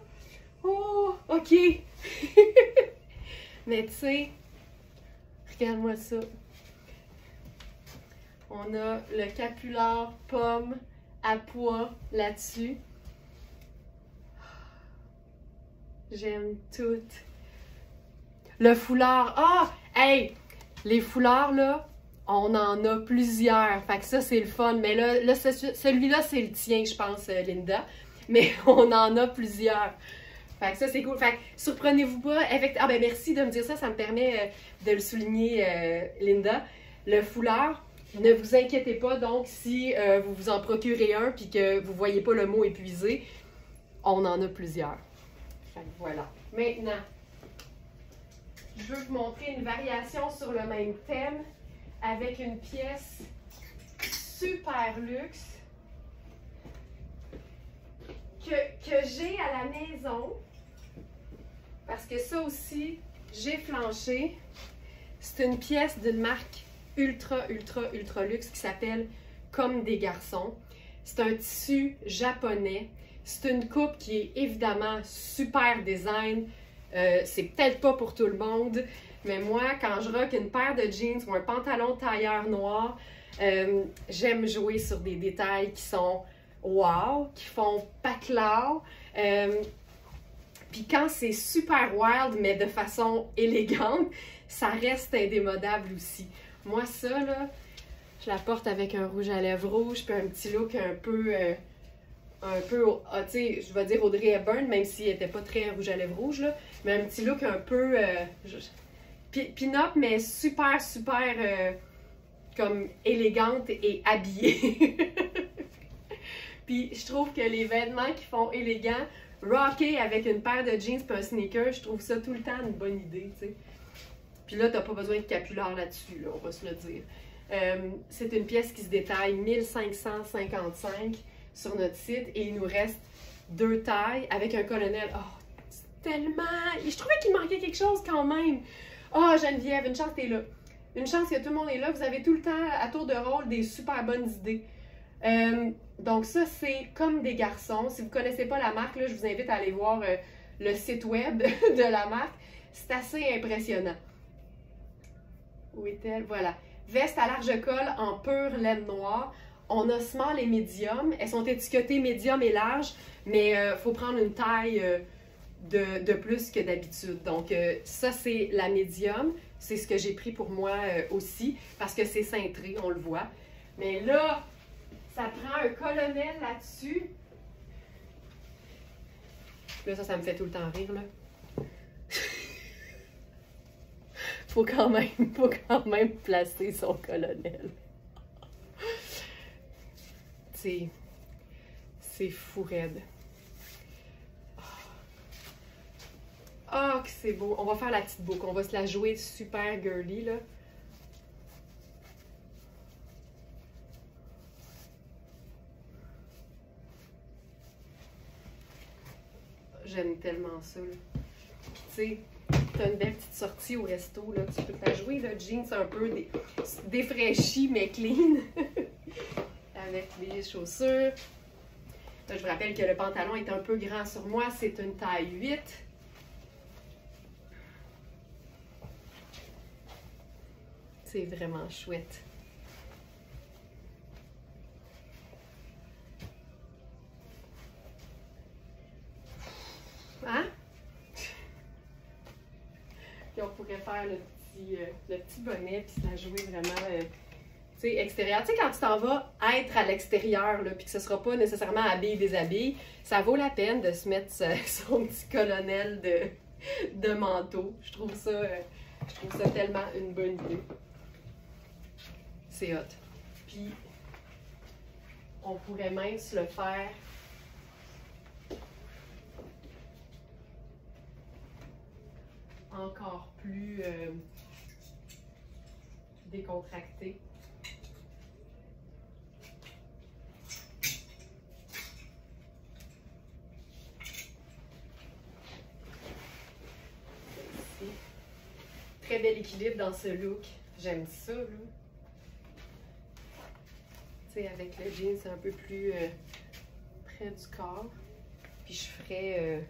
Oh, OK. Mais tu sais, regarde-moi ça. On a le capular pomme à pois là-dessus. J'aime tout. Le foulard. Ah! Hey! Les foulards, là, On en a plusieurs. Fait que ça, c'est le fun. Mais là celui-là, c'est le tien, je pense, Linda. Mais on en a plusieurs. Fait que ça, c'est cool. Fait que surprenez-vous pas. Ah ben merci de me dire ça. Ça me permet de le souligner, Linda. Le foulard, ne vous inquiétez pas. Donc, si vous vous en procurez un puis que vous voyez pas le mot épuisé, on en a plusieurs. Fait que voilà. Maintenant, je veux vous montrer une variation sur le même thème avec une pièce super luxe que j'ai à la maison. Parce que ça aussi, j'ai flanché. C'est une pièce d'une marque ultra luxe qui s'appelle Comme des garçons. C'est un tissu japonais. C'est une coupe qui est évidemment super design. C'est peut-être pas pour tout le monde, mais moi, quand je rock une paire de jeans ou un pantalon tailleur noir, j'aime jouer sur des détails qui sont wow, qui font paclaw. Puis quand c'est super wild, mais de façon élégante, ça reste indémodable aussi. Moi, ça, là, je la porte avec un rouge à lèvres rouge, puis un petit look un peu tu sais, je vais dire Audrey Hepburn, même s'il n'était pas très rouge à lèvres rouge, là, mais un petit look un peu pin-up, mais super comme élégante et habillée. Puis je trouve que les vêtements qui font élégant, rocker avec une paire de jeans et un sneaker, je trouve ça tout le temps une bonne idée, tu sais. Puis là, t'as pas besoin de capular là-dessus, là, on va se le dire. C'est une pièce qui se détaille 1555 sur notre site et il nous reste 2 tailles avec un colonel. Oh, c'est tellement... Je trouvais qu'il manquait quelque chose quand même. Oh, Geneviève, une chance que t'es là. Une chance que tout le monde est là. Vous avez tout le temps, à tour de rôle, des super bonnes idées. Donc ça, c'est Comme des garçons. Si vous ne connaissez pas la marque, là, je vous invite à aller voir le site web de la marque. C'est assez impressionnant. Où est-elle? Voilà. Veste à large col en pure laine noire. On a small et medium. Elles sont étiquetées medium et large, mais il faut prendre une taille de plus que d'habitude. Donc ça, c'est la medium. C'est ce que j'ai pris pour moi aussi, parce que c'est cintré, on le voit. Mais là, ça prend un colonel là-dessus. Là, ça me fait tout le temps rire, là. faut quand même placer son colonel. C'est fou raide. Ah, que c'est beau. On va faire la petite boucle. On va se la jouer super girly, là. J'aime tellement ça, là. Puis, tu sais, t'as une belle petite sortie au resto, là. Tu peux te la jouer, le jeans un peu défraîchi, mais clean. Avec les chaussures. Là, je vous rappelle que le pantalon est un peu grand sur moi. C'est une taille 8. C'est vraiment chouette. Hein? Puis on pourrait faire le petit bonnet puis se la jouer vraiment tu sais, extérieur. Tu sais, quand tu t'en vas être à l'extérieur, puis que ce ne sera pas nécessairement habille-déshabille, ça vaut la peine de se mettre son petit colonel de manteau. Je trouve ça tellement une bonne idée. C'est hot. Puis, on pourrait même se le faire encore plus décontracté. Très bel équilibre dans ce look. J'aime ça, là. Tu sais, avec le jean, c'est un peu plus près du corps. Puis je ferais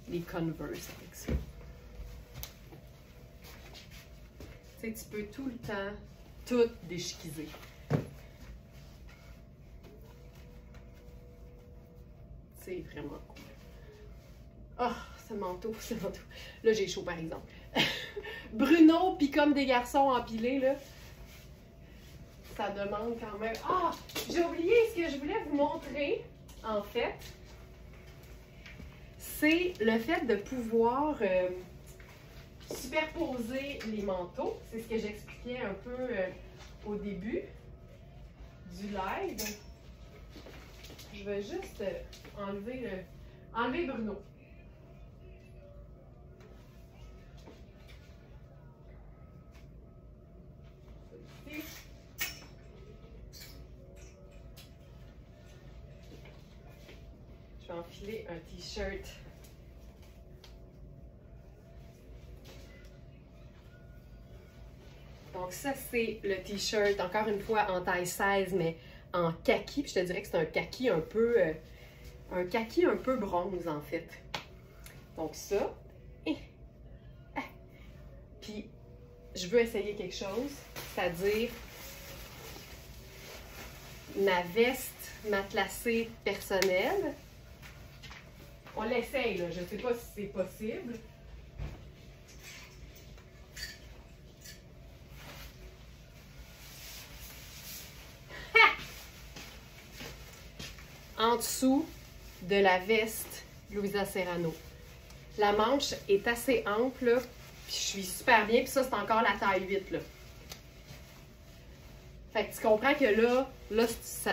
les Converse avec ça. Tu sais, tu peux tout le temps tout déchiquiser. C'est vraiment cool. Oh, ce manteau, ce manteau. Là, j'ai chaud, par exemple. Bruno, puis comme des garçons empilés, là, ça demande quand même... Ah! J'ai oublié ce que je voulais vous montrer, en fait. C'est le fait de pouvoir superposer les manteaux. C'est ce que j'expliquais un peu au début du live. Je vais juste enlever Bruno. Ici. Je vais enfiler un t-shirt. Donc ça, c'est le t-shirt, encore une fois, en taille 16, mais en kaki. Puis je te dirais que c'est un kaki un peu bronze, en fait. Donc ça. Puis, je veux essayer quelque chose, c'est-à-dire ma veste matelassée personnelle. On l'essaye, là. Je ne sais pas si c'est possible. En dessous de la veste Louisa Serrano. La manche est assez ample, là, puis je suis super bien, puis ça, c'est encore la taille 8, là. Fait que tu comprends que là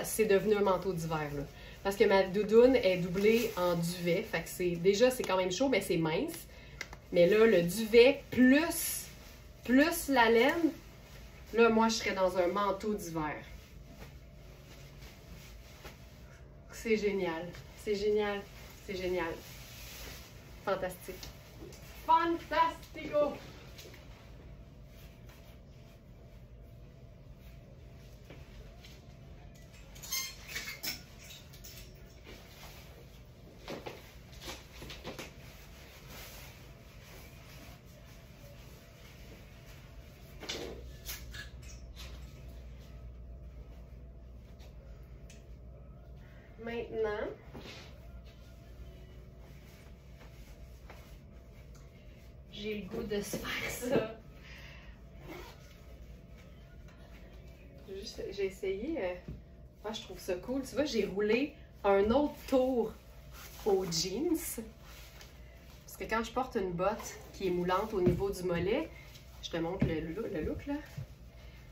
c'est devenu un manteau d'hiver, là. Parce que ma doudoune est doublée en duvet, fait que déjà, c'est quand même chaud, mais c'est mince. Mais là, le duvet plus la laine, là, moi, je serais dans un manteau d'hiver. C'est génial. C'est génial. C'est génial. Fantastique. Fantastico! Maintenant, j'ai le goût de se faire ça. J'ai essayé, je trouve ça cool. Tu vois, j'ai roulé un autre tour aux jeans. Parce que quand je porte une botte qui est moulante au niveau du mollet, je te montre le look là.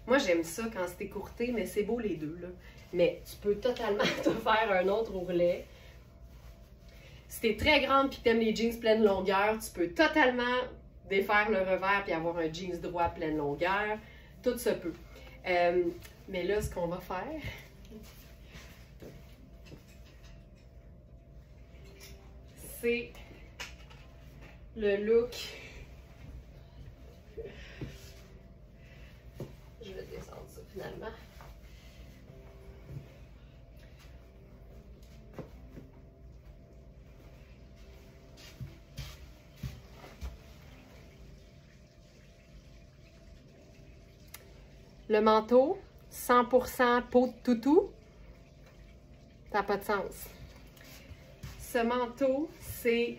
Moi, j'aime ça quand c'est écourté, mais c'est beau les deux, là. Mais tu peux totalement te faire un autre ourlet. Si t'es très grande et que t'aimes les jeans pleine longueur, tu peux totalement défaire le revers et avoir un jeans droit pleine longueur. Tout se peut. Mais là, ce qu'on va faire, c'est le look. Je vais descendre ça finalement. Le manteau, 100% peau de toutou, ça n'a pas de sens. Ce manteau, c'est...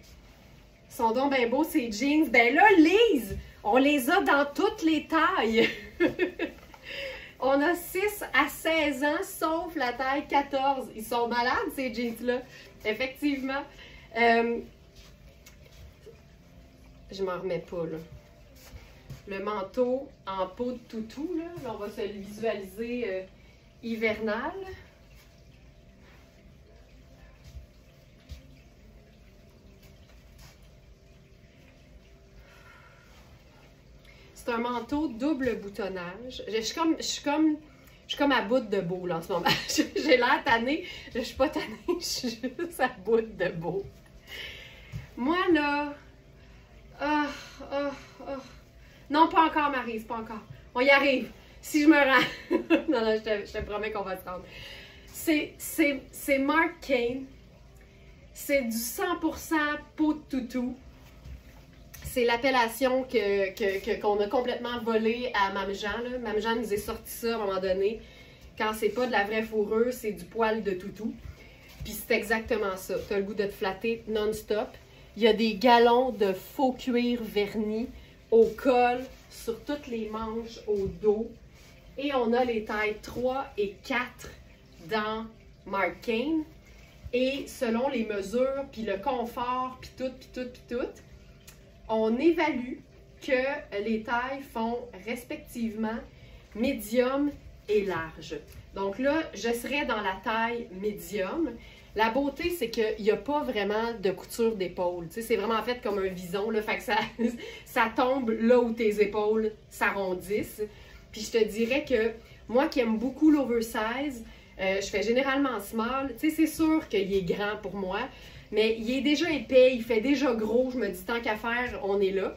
Sont donc bien beaux, ces jeans. Ben là, Lise, on les a dans toutes les tailles. On a 6 à 16 ans, sauf la taille 14. Ils sont malades, ces jeans-là. Effectivement. Je m'en remets pas, là. Le manteau en peau de toutou, là, on va se le visualiser hivernal. C'est un manteau double boutonnage. Je suis comme à bout de beau là, en ce moment. J'ai l'air tannée. Je suis pas tannée, je suis juste à bout de beau. Moi là... Non, pas encore, Maryse, pas encore. On y arrive. Si je me rends. non, je te promets qu'on va se rendre. C'est Marc Kane. C'est du 100% peau de toutou. C'est l'appellation qu'on a complètement volée à Mme Jean. Là. Mme Jean nous a sorti ça à un moment donné. Quand c'est pas de la vraie fourrure, c'est du poil de toutou. Puis c'est exactement ça. Tu as le goût de te flatter non-stop. Il y a des galons de faux cuir vernis au col, sur toutes les manches, au dos. Et on a les tailles 3 et 4 dans Marc Cain. Et selon les mesures, puis le confort, puis tout, on évalue que les tailles font respectivement médium et large. Donc là, je serais dans la taille médium. La beauté, c'est qu'il n'y a pas vraiment de couture d'épaule. C'est vraiment fait comme un vison, là, fait que ça tombe là où tes épaules s'arrondissent. Puis je te dirais que moi qui aime beaucoup l'oversize, je fais généralement small. Tu sais, c'est sûr qu'il est grand pour moi, mais il est déjà épais, il fait déjà gros. Je me dis, tant qu'à faire, on est là.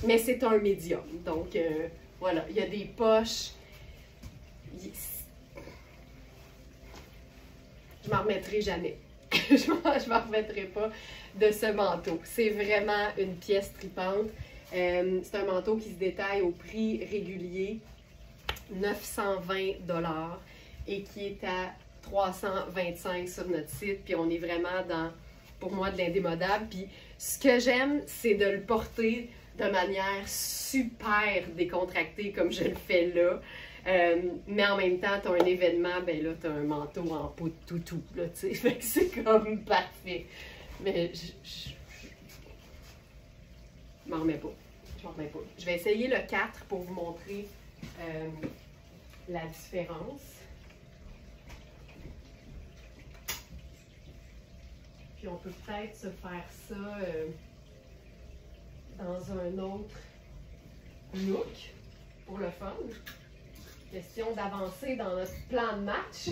Mais c'est un médium. Donc, voilà, il y a des poches. Je m'en remettrai jamais. je m'en remettrai pas de ce manteau. C'est vraiment une pièce tripante. C'est un manteau qui se détaille au prix régulier, 920 $ et qui est à 325 sur notre site. Puis on est vraiment dans, pour moi, de l'indémodable. Puis ce que j'aime, c'est de le porter de manière super décontractée comme je le fais là. Mais en même temps, tu as un événement, ben là, tu as un manteau en peau de toutou, là, tu sais, fait que c'est comme parfait. Mais je m'en remets pas. Je m'en remets pas. Je vais essayer le 4 pour vous montrer la différence. Puis on peut peut-être se faire ça dans un autre look pour le fun. Question d'avancer dans notre plan de match.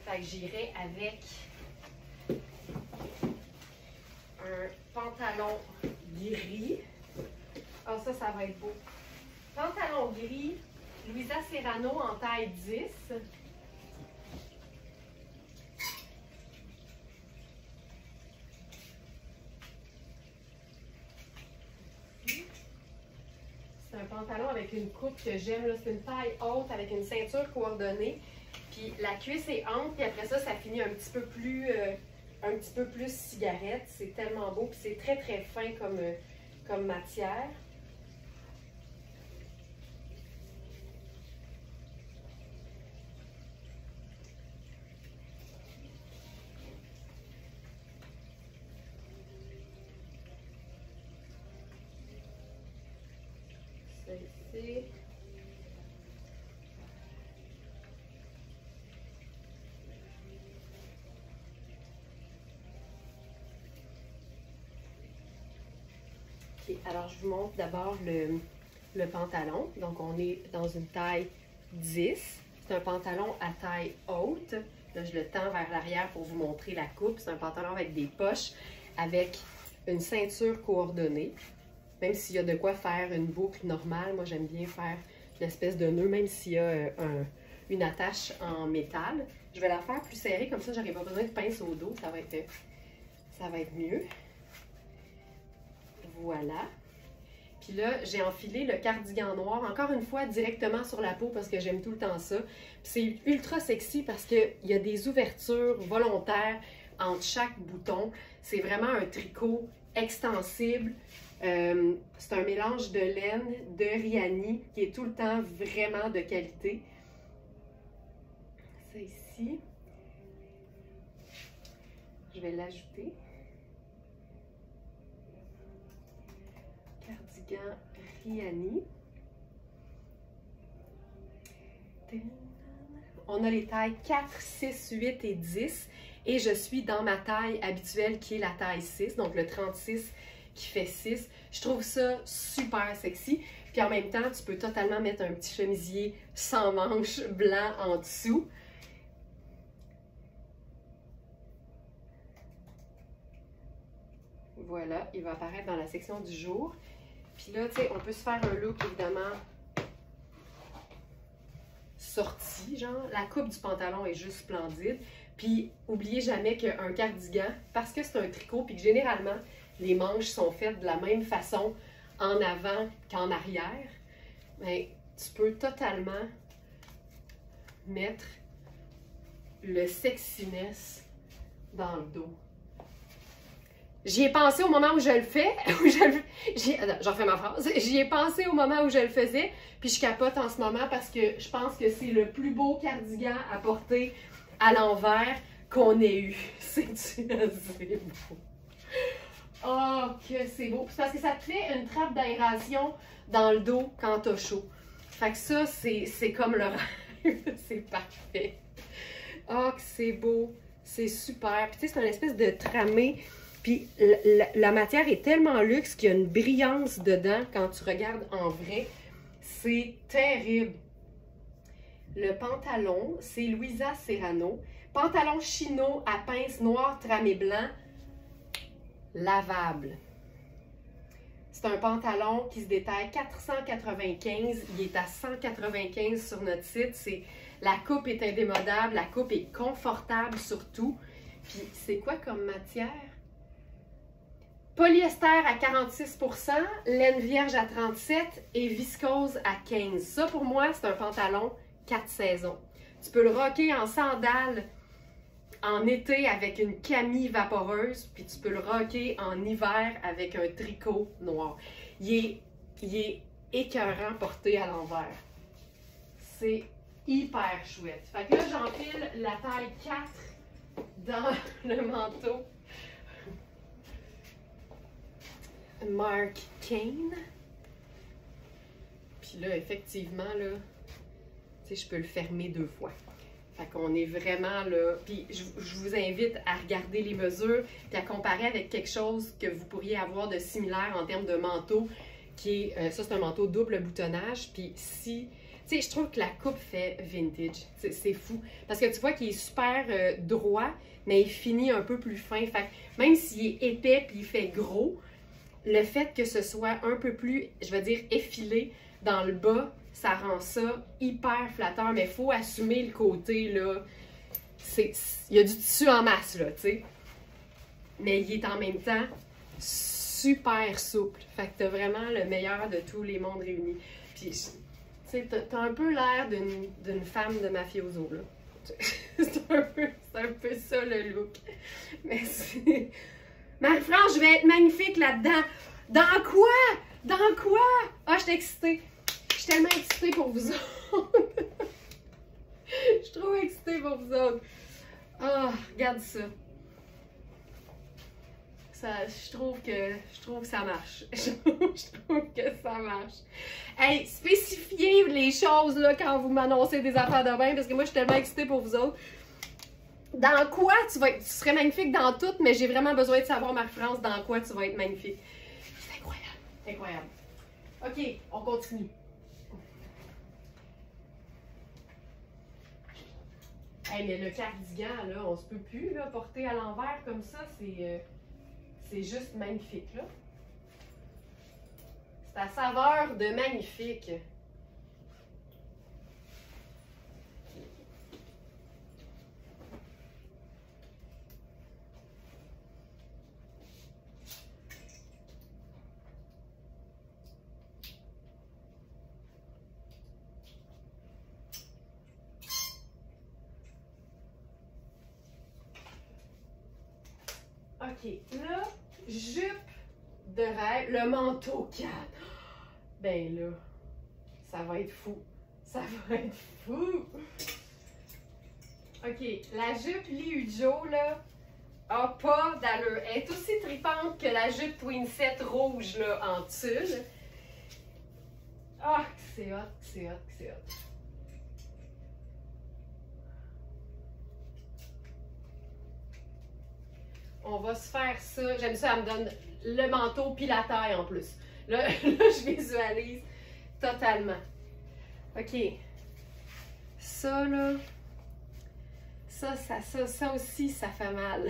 Fait que j'irai avec un pantalon gris. Ah, ça va être beau. Pantalon gris, Louisa Serrano en taille 10. C'est un pantalon avec une coupe que j'aime. C'est une taille haute avec une ceinture coordonnée. Puis la cuisse est ample, puis après ça, ça finit un petit peu plus cigarette. C'est tellement beau, puis c'est très très fin comme matière. Ici. Ok, alors je vous montre d'abord le pantalon. Donc on est dans une taille 10. C'est un pantalon à taille haute. Là, je le tends vers l'arrière pour vous montrer la coupe. C'est un pantalon avec des poches, avec une ceinture coordonnée. Même s'il y a de quoi faire une boucle normale, moi j'aime bien faire une espèce de nœud, même s'il y a une attache en métal. Je vais la faire plus serrée, comme ça j'aurai pas besoin de pince au dos, ça va être mieux. Voilà. Puis là, j'ai enfilé le cardigan noir, encore une fois, directement sur la peau parce que j'aime tout le temps ça. Puis c'est ultra sexy parce qu'il y a des ouvertures volontaires entre chaque bouton. C'est vraiment un tricot extensible. C'est un mélange de laine, de Riani, qui est tout le temps vraiment de qualité. Ça ici. Je vais l'ajouter. Cardigan Riani. On a les tailles 4, 6, 8 et 10. Et je suis dans ma taille habituelle qui est la taille 6, donc le 36 qui fait 6. Je trouve ça super sexy. Puis en même temps, tu peux totalement mettre un petit chemisier sans manches blanc en dessous. Voilà, il va apparaître dans la section du jour. Puis là, tu sais, on peut se faire un look évidemment sorti, genre. La coupe du pantalon est juste splendide. Puis, oubliez jamais qu'un cardigan, parce que c'est un tricot, puis que généralement, les manches sont faites de la même façon en avant qu'en arrière, bien, tu peux totalement mettre le sexiness dans le dos. J'y ai pensé au moment où je le fais. Attends, je refais ma phrase. J'y ai pensé au moment où je le faisais, puis je capote en ce moment parce que je pense que c'est le plus beau cardigan à porter à l'envers qu'on ait eu. C'est beau. Oh, que c'est beau. C'est parce que ça te fait une trappe d'aération dans le dos quand t'as chaud. Fait que ça, c'est comme le rêve. C'est parfait. Oh, que c'est beau. C'est super. Puis tu sais, c'est une espèce de tramé. Puis la matière est tellement luxe qu'il y a une brillance dedans quand tu regardes en vrai. C'est terrible. Le pantalon, c'est Louisa Serrano. Pantalon chino à pince noire tramé blanc, lavable. C'est un pantalon qui se détaille 495. Il est à 195 sur notre site. La coupe est indémodable. La coupe est confortable surtout. Puis c'est quoi comme matière? Polyester à 46%, laine vierge à 37% et viscose à 15%. Ça, pour moi, c'est un pantalon 4 saisons. Tu peux le rocker en sandales en été avec une camie vaporeuse, puis tu peux le rocker en hiver avec un tricot noir. Il est écœurant porté à l'envers. C'est hyper chouette. Fait que là, j'enfile la taille 4 dans le manteau Marc Kane. Puis là, effectivement, là, tu sais, je peux le fermer 2 fois. Fait qu'on est vraiment là. Puis je vous invite à regarder les mesures puis à comparer avec quelque chose que vous pourriez avoir de similaire en termes de manteau, qui est, ça c'est un manteau double boutonnage. Puis si, tu sais, je trouve que la coupe fait vintage. C'est fou. Parce que tu vois qu'il est super droit, mais il finit un peu plus fin. Fait que même s'il est épais puis il fait gros, le fait que ce soit un peu plus, je vais dire, effilé dans le bas, ça rend ça hyper flatteur, mais il faut assumer le côté, là. Il y a du tissu en masse, là, tu sais. Mais il est en même temps super souple. Fait que t'as vraiment le meilleur de tous les mondes réunis. Puis, tu sais, t'as un peu l'air d'une femme de mafioso, là. C'est un peu ça, le look. Mais c'est... Marie-France, je vais être magnifique là-dedans. Dans quoi? Dans quoi? Ah, je suis excitée. Je suis tellement excitée pour vous autres. Je suis trop excitée pour vous autres. Ah, regarde ça. Je trouve que ça marche. Je trouve que ça marche. Hey, spécifiez les choses là, quand vous m'annoncez des affaires de bain, parce que moi, je suis tellement excitée pour vous autres. Dans quoi tu serais magnifique dans tout, mais j'ai vraiment besoin de savoir, Marie-France, dans quoi tu vas être magnifique. C'est incroyable. Incroyable. OK, on continue. Hey, mais le cardigan, là, on se peut plus là, porter à l'envers comme ça. C'est juste magnifique, là. C'est à saveur de magnifique. OK, là, jupe de rêve, le manteau 4. Ben là, ça va être fou. Ça va être fou. OK, la jupe Liu Jo, là, a pas d'allure. Elle est aussi tripante que la jupe Twin Set rouge, là, en tulle. Ah, c'est hot, c'est hot, c'est hot. On va se faire ça. J'aime ça, elle me donne le manteau puis la taille en plus. Là, je visualise totalement. OK. Ça, là. Ça aussi, ça fait mal.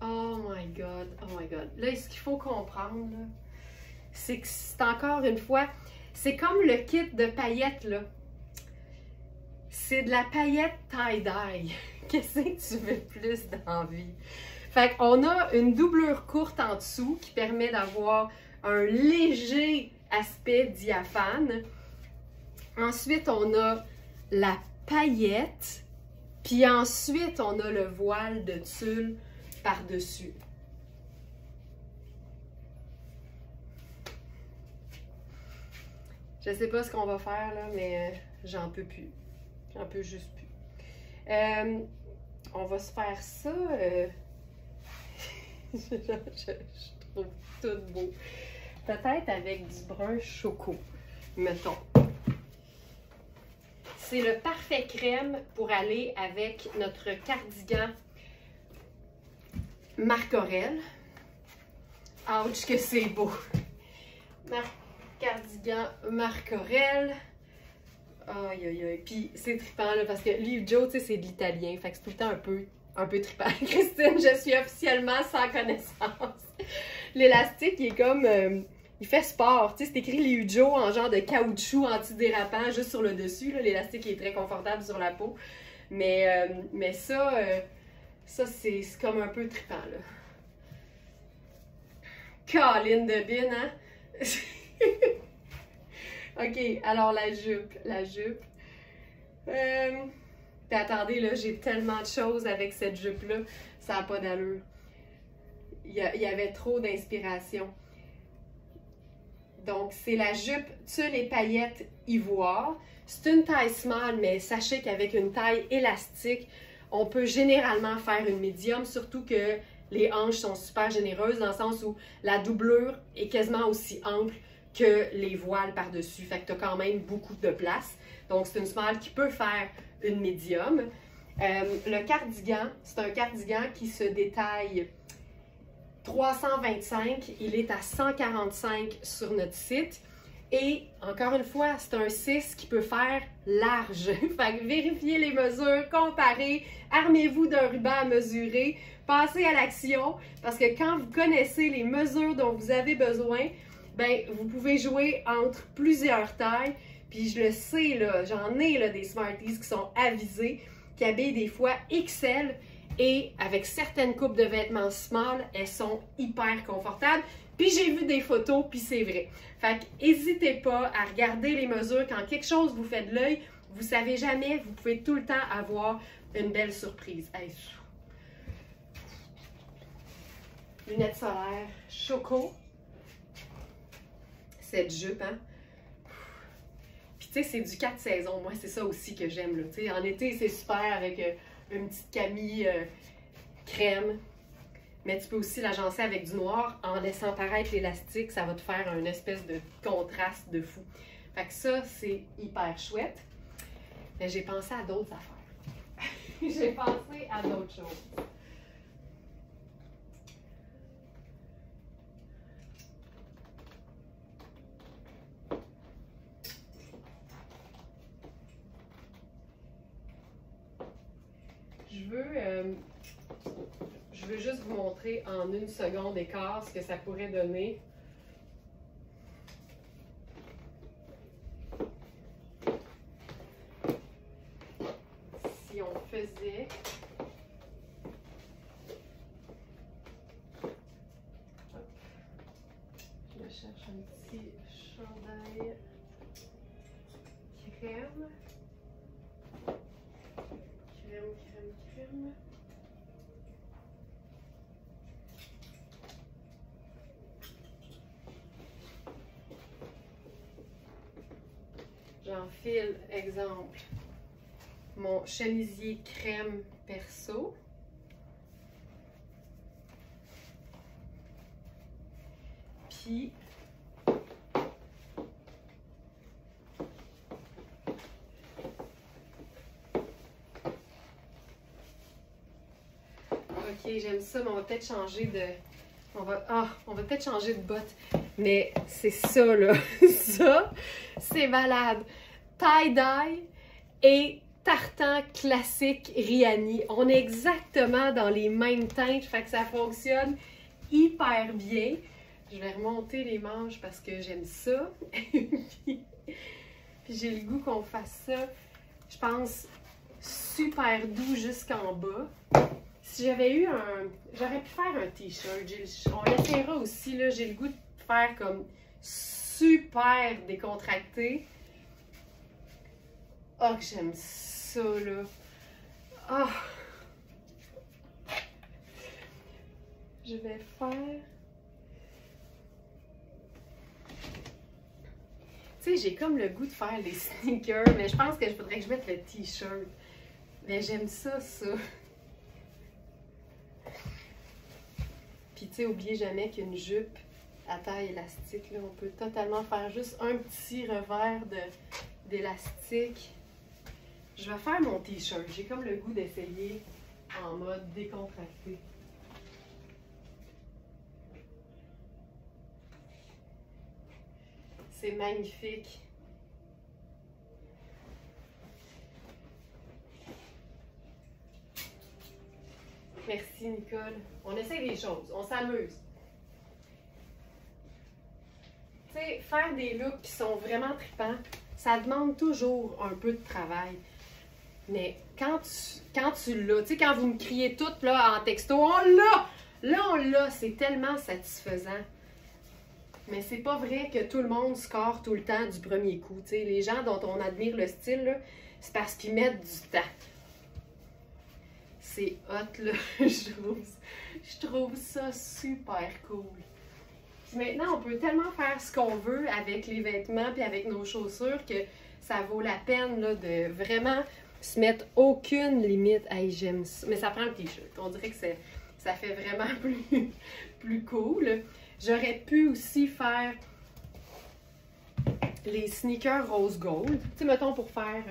Oh my God. Oh my God. Là, ce qu'il faut comprendre, là, c'est que c'est encore une fois, c'est comme le kit de paillettes, là. C'est de la paillette tie-dye. Qu'est-ce que tu veux plus dans la vie? Fait qu'on a une doublure courte en dessous qui permet d'avoir un léger aspect diaphane. Ensuite, on a la paillette. Puis ensuite, on a le voile de tulle par-dessus. Je sais pas ce qu'on va faire là, mais j'en peux plus. J'en peux juste plus. On va se faire ça. Je trouve tout beau. Peut-être avec du brun choco, mettons. C'est le parfait crème pour aller avec notre cardigan Marc Aurèle. Ouch que c'est beau! Cardigan Marc Aurèle. Aïe aïe aïe. Puis c'est trippant là parce que Liu Joe, tu sais, c'est de l'italien. Fait que c'est tout le temps un peu trippant. Christine, je suis officiellement sans connaissance. L'élastique, il est comme... il fait sport, tu sais, c'est écrit Liu Joe en genre de caoutchouc antidérapant juste sur le dessus. L'élastique est très confortable sur la peau. Mais ça, c'est comme un peu trippant, là. Colline de bine, hein? OK, alors la jupe. Attendez, là, j'ai tellement de choses avec cette jupe-là, ça n'a pas d'allure. Il y avait trop d'inspiration. Donc, c'est la jupe tulle et paillettes ivoire. C'est une taille small, mais sachez qu'avec une taille élastique, on peut généralement faire une médium, surtout que les hanches sont super généreuses dans le sens où la doublure est quasiment aussi ample que les voiles par-dessus. Fait que tu as quand même beaucoup de place. Donc, c'est une small qui peut faire une médium. Le cardigan, c'est un cardigan qui se détaille 325. Il est à 145 sur notre site. Et, encore une fois, c'est un 6 qui peut faire large. Fait que vérifiez les mesures, comparez, armez-vous d'un ruban à mesurer, passez à l'action, parce que quand vous connaissez les mesures dont vous avez besoin, ben, vous pouvez jouer entre plusieurs tailles. Puis je le sais, là, j'en ai là, des Smarties qui sont avisés, qui habillent des fois XL. Et avec certaines coupes de vêtements small, elles sont hyper confortables. Puis j'ai vu des photos, puis c'est vrai. Fait que n'hésitez pas à regarder les mesures. Quand quelque chose vous fait de l'œil, vous savez jamais, vous pouvez tout le temps avoir une belle surprise. Hey. Lunettes solaires, choco. Cette jupe, hein? Puis tu sais, c'est du 4 saisons. Moi, c'est ça aussi que j'aime, là. Tu sais, en été, c'est super avec une petite camille crème. Mais tu peux aussi l'agencer avec du noir en laissant paraître l'élastique. Ça va te faire une espèce de contraste de fou. Fait que ça, c'est hyper chouette. Mais j'ai pensé à d'autres affaires. J'ai pensé à d'autres choses. Je veux juste vous montrer en 1 seconde et quart ce que ça pourrait donner. Si on faisait... Je me cherche un petit chandail crème. Crème. J'enfile, exemple, mon chemisier crème perso. Puis, ok, j'aime ça, mais on va peut-être changer de... On va peut-être changer de botte. Mais c'est ça, là. Ça, c'est malade. Tie-dye et tartan classique Rihanni. On est exactement dans les mêmes teintes, fait que ça fonctionne hyper bien. Je vais remonter les manches parce que j'aime ça. Puis j'ai le goût qu'on fasse ça, je pense, super doux jusqu'en bas. Si j'avais eu j'aurais pu faire un t-shirt. On l'essaiera aussi, là. J'ai le goût de faire comme super décontracté. Oh, que j'aime ça, là. Ah! Je vais faire... Tu sais, j'ai comme le goût de faire les sneakers, mais je pense que je voudrais que je mette le t-shirt. Mais j'aime ça, ça. Puis, tu sais, oubliez jamais qu'une jupe à taille élastique, là, on peut totalement faire juste un petit revers d'élastique. Je vais faire mon t-shirt. J'ai comme le goût d'essayer en mode décontracté. C'est magnifique. Merci, Nicole. On essaie des choses. On s'amuse. Tu sais, faire des looks qui sont vraiment tripants, ça demande toujours un peu de travail. Mais quand tu l'as, tu sais, quand vous me criez toutes là en texto, on l'a! Là, on l'a, c'est tellement satisfaisant. Mais c'est pas vrai que tout le monde score tout le temps du premier coup. Tu sais, les gens dont on admire le style, c'est parce qu'ils mettent du temps. C'est hot, là. Je trouve ça super cool. Puis maintenant, on peut tellement faire ce qu'on veut avec les vêtements puis avec nos chaussures que ça vaut la peine là, de vraiment se mettre aucune limite. Hey, j'aime ça. Mais ça prend le t-shirt. On dirait que ça fait vraiment plus cool. J'aurais pu aussi faire les sneakers rose gold. Tu sais, mettons pour faire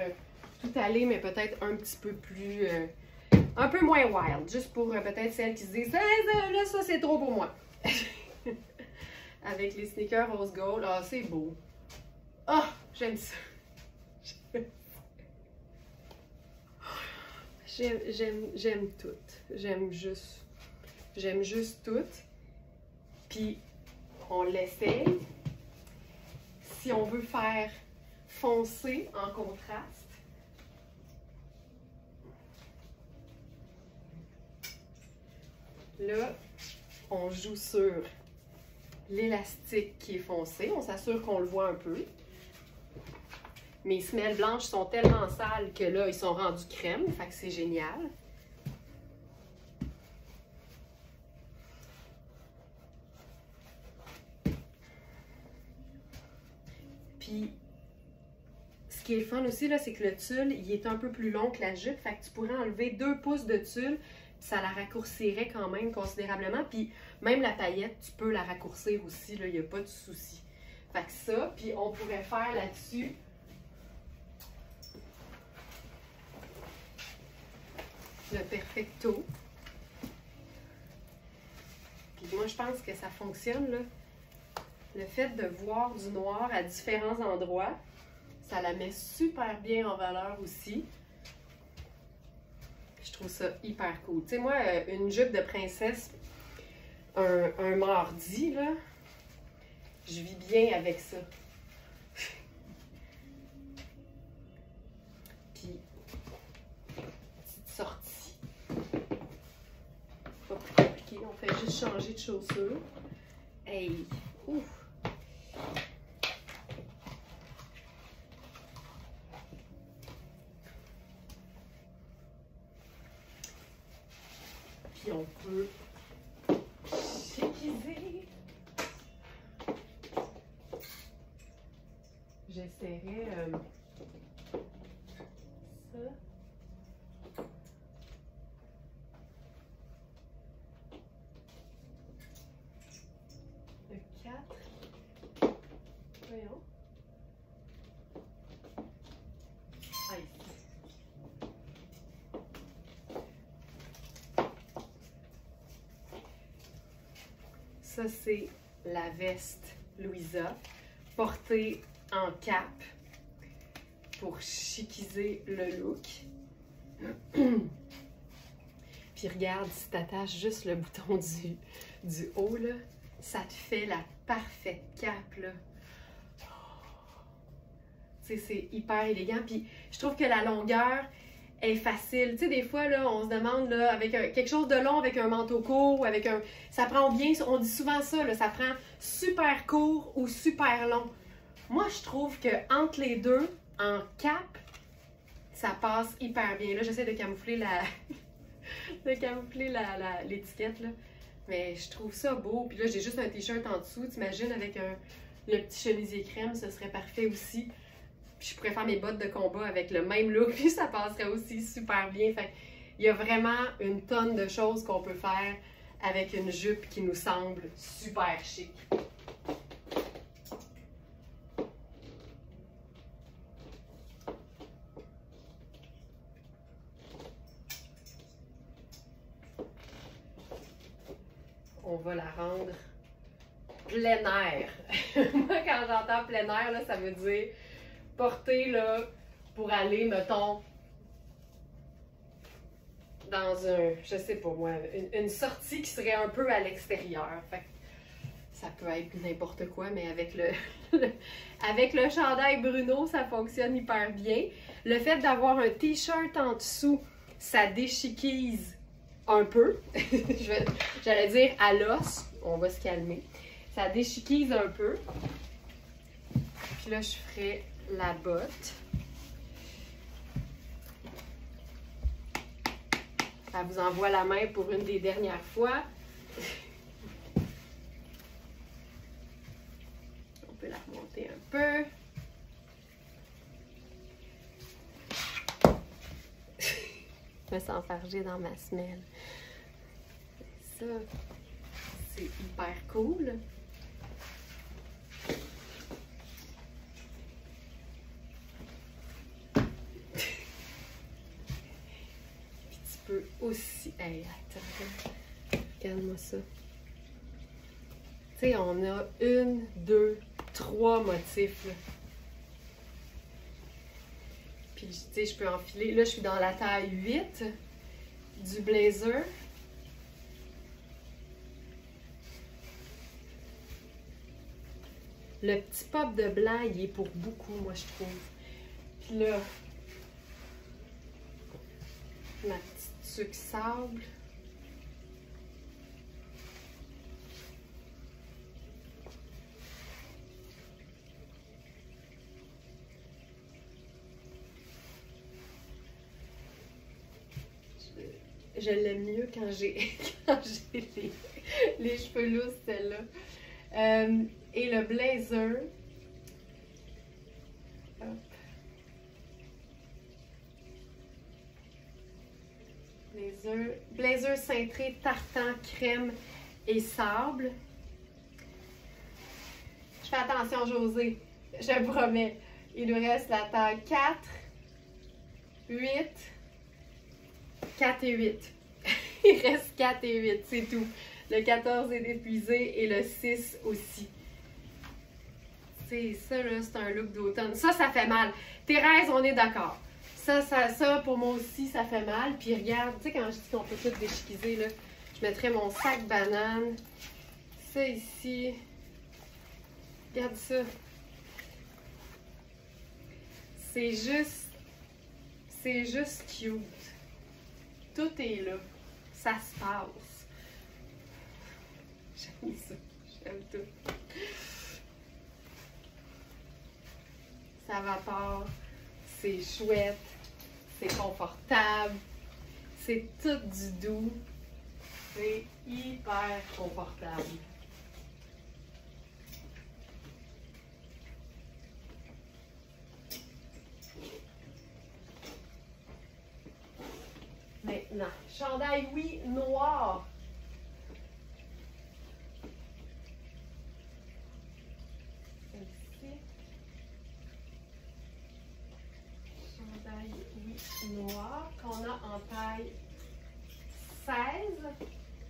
tout aller, mais peut-être un petit peu plus... un peu moins wild. Juste pour peut-être celles qui se disent hey, là, ça c'est trop pour moi. Avec les sneakers rose gold. Ah, c'est beau. Ah, j'aime ça. J'aime tout. J'aime juste tout. Puis, on l'essaye. Si on veut faire foncé en contraste, là, on joue sur l'élastique qui est foncé. On s'assure qu'on le voit un peu. Mes semelles blanches sont tellement sales que là, ils sont rendus crème. Fait que c'est génial. Puis, ce qui est le fun aussi, là, c'est que le tulle, il est un peu plus long que la jupe. Fait que tu pourrais enlever 2 pouces de tulle, ça la raccourcirait quand même considérablement. Puis, même la paillette, tu peux la raccourcir aussi, là, il n'y a pas de souci. Fait que ça, puis on pourrait faire là-dessus le perfecto. Puis moi, je pense que ça fonctionne, là. Le fait de voir du noir à différents endroits, ça la met super bien en valeur aussi. Je trouve ça hyper cool. Tu sais, moi, une jupe de princesse, un mardi, là, je vis bien avec ça. Puis, petite sortie. Pas plus compliqué, on fait juste changer de chaussures. Hey! Ouf! Puis on peut chéquiser. J'essaierai ça. Le 4. Voyons. Ah, ici. Ça, c'est la veste Louisa, portée en cap pour chiquiser le look. Puis regarde, si tu attaches juste le bouton du haut, là, ça te fait la parfaite cape, là. Tu sais, c'est hyper élégant. Puis je trouve que la longueur est facile. Tu sais, des fois, là, on se demande, là, avec quelque chose de long, avec un manteau court, ou avec un... Ça prend bien, on dit souvent ça, là, ça prend super court ou super long. Moi, je trouve que entre les deux, en cap, Ça passe hyper bien. Là, j'essaie de camoufler l'étiquette, là. Mais je trouve ça beau. Puis là, j'ai juste un t-shirt en dessous. T'imagines, avec le petit chemisier crème, ce serait parfait aussi. Puis je pourrais faire mes bottes de combat avec le même look, puis ça passerait aussi super bien. Fait il y a vraiment une tonne de choses qu'on peut faire avec une jupe qui nous semble super chic. On va la rendre plein air. Moi, quand j'entends plein air, là, ça veut dire porter là, pour aller, mettons, dans je sais pas moi, une sortie qui serait un peu à l'extérieur. Fait que ça peut être n'importe quoi, mais avec avec le chandail Bruno, ça fonctionne hyper bien. Le fait d'avoir un t-shirt en dessous, ça déchiquise un peu. J'allais dire à l'os, on va se calmer. Ça déchiquise un peu. Puis là, je ferai la botte. Ça vous envoie la main pour une des dernières fois. On peut la remonter un peu. Je me sens enfargée dans ma semelle. Ça, c'est hyper cool. Peux aussi... Hey, attends, regarde-moi ça. Tu sais, on a 1, 2, 3 motifs. Là. Puis, tu sais, je peux enfiler... Là, je suis dans la taille 8 du blazer. Le petit pop de blanc, il est pour beaucoup, moi, je trouve. Puis là... ma petite sucre sable. Je l'aime mieux quand j'ai les cheveux lousses, celle-là. Et le blazer. Hop. Blazer cintré, tartan, crème et sable. Je fais attention, José, je vous promets. Il nous reste la taille 4, 8, 4 et 8. Il reste 4 et 8, c'est tout. Le 14 est épuisé et le 6 aussi. C'est ça, là, c'est un look d'automne. Ça fait mal. Thérèse, on est d'accord. Ça, pour moi aussi, ça fait mal. Puis regarde, tu sais, quand je dis qu'on peut tout déchiquiser, là, je mettrais mon sac banane. Ça ici. Regarde ça. C'est juste cute. Tout est là. Ça se passe. J'aime ça. J'aime tout. Ça vapore. C'est chouette. C'est confortable. C'est tout du doux. C'est hyper confortable. Maintenant, chandail, oui, noir. Ici. Chandail, oui, noir, qu'on a en taille 16.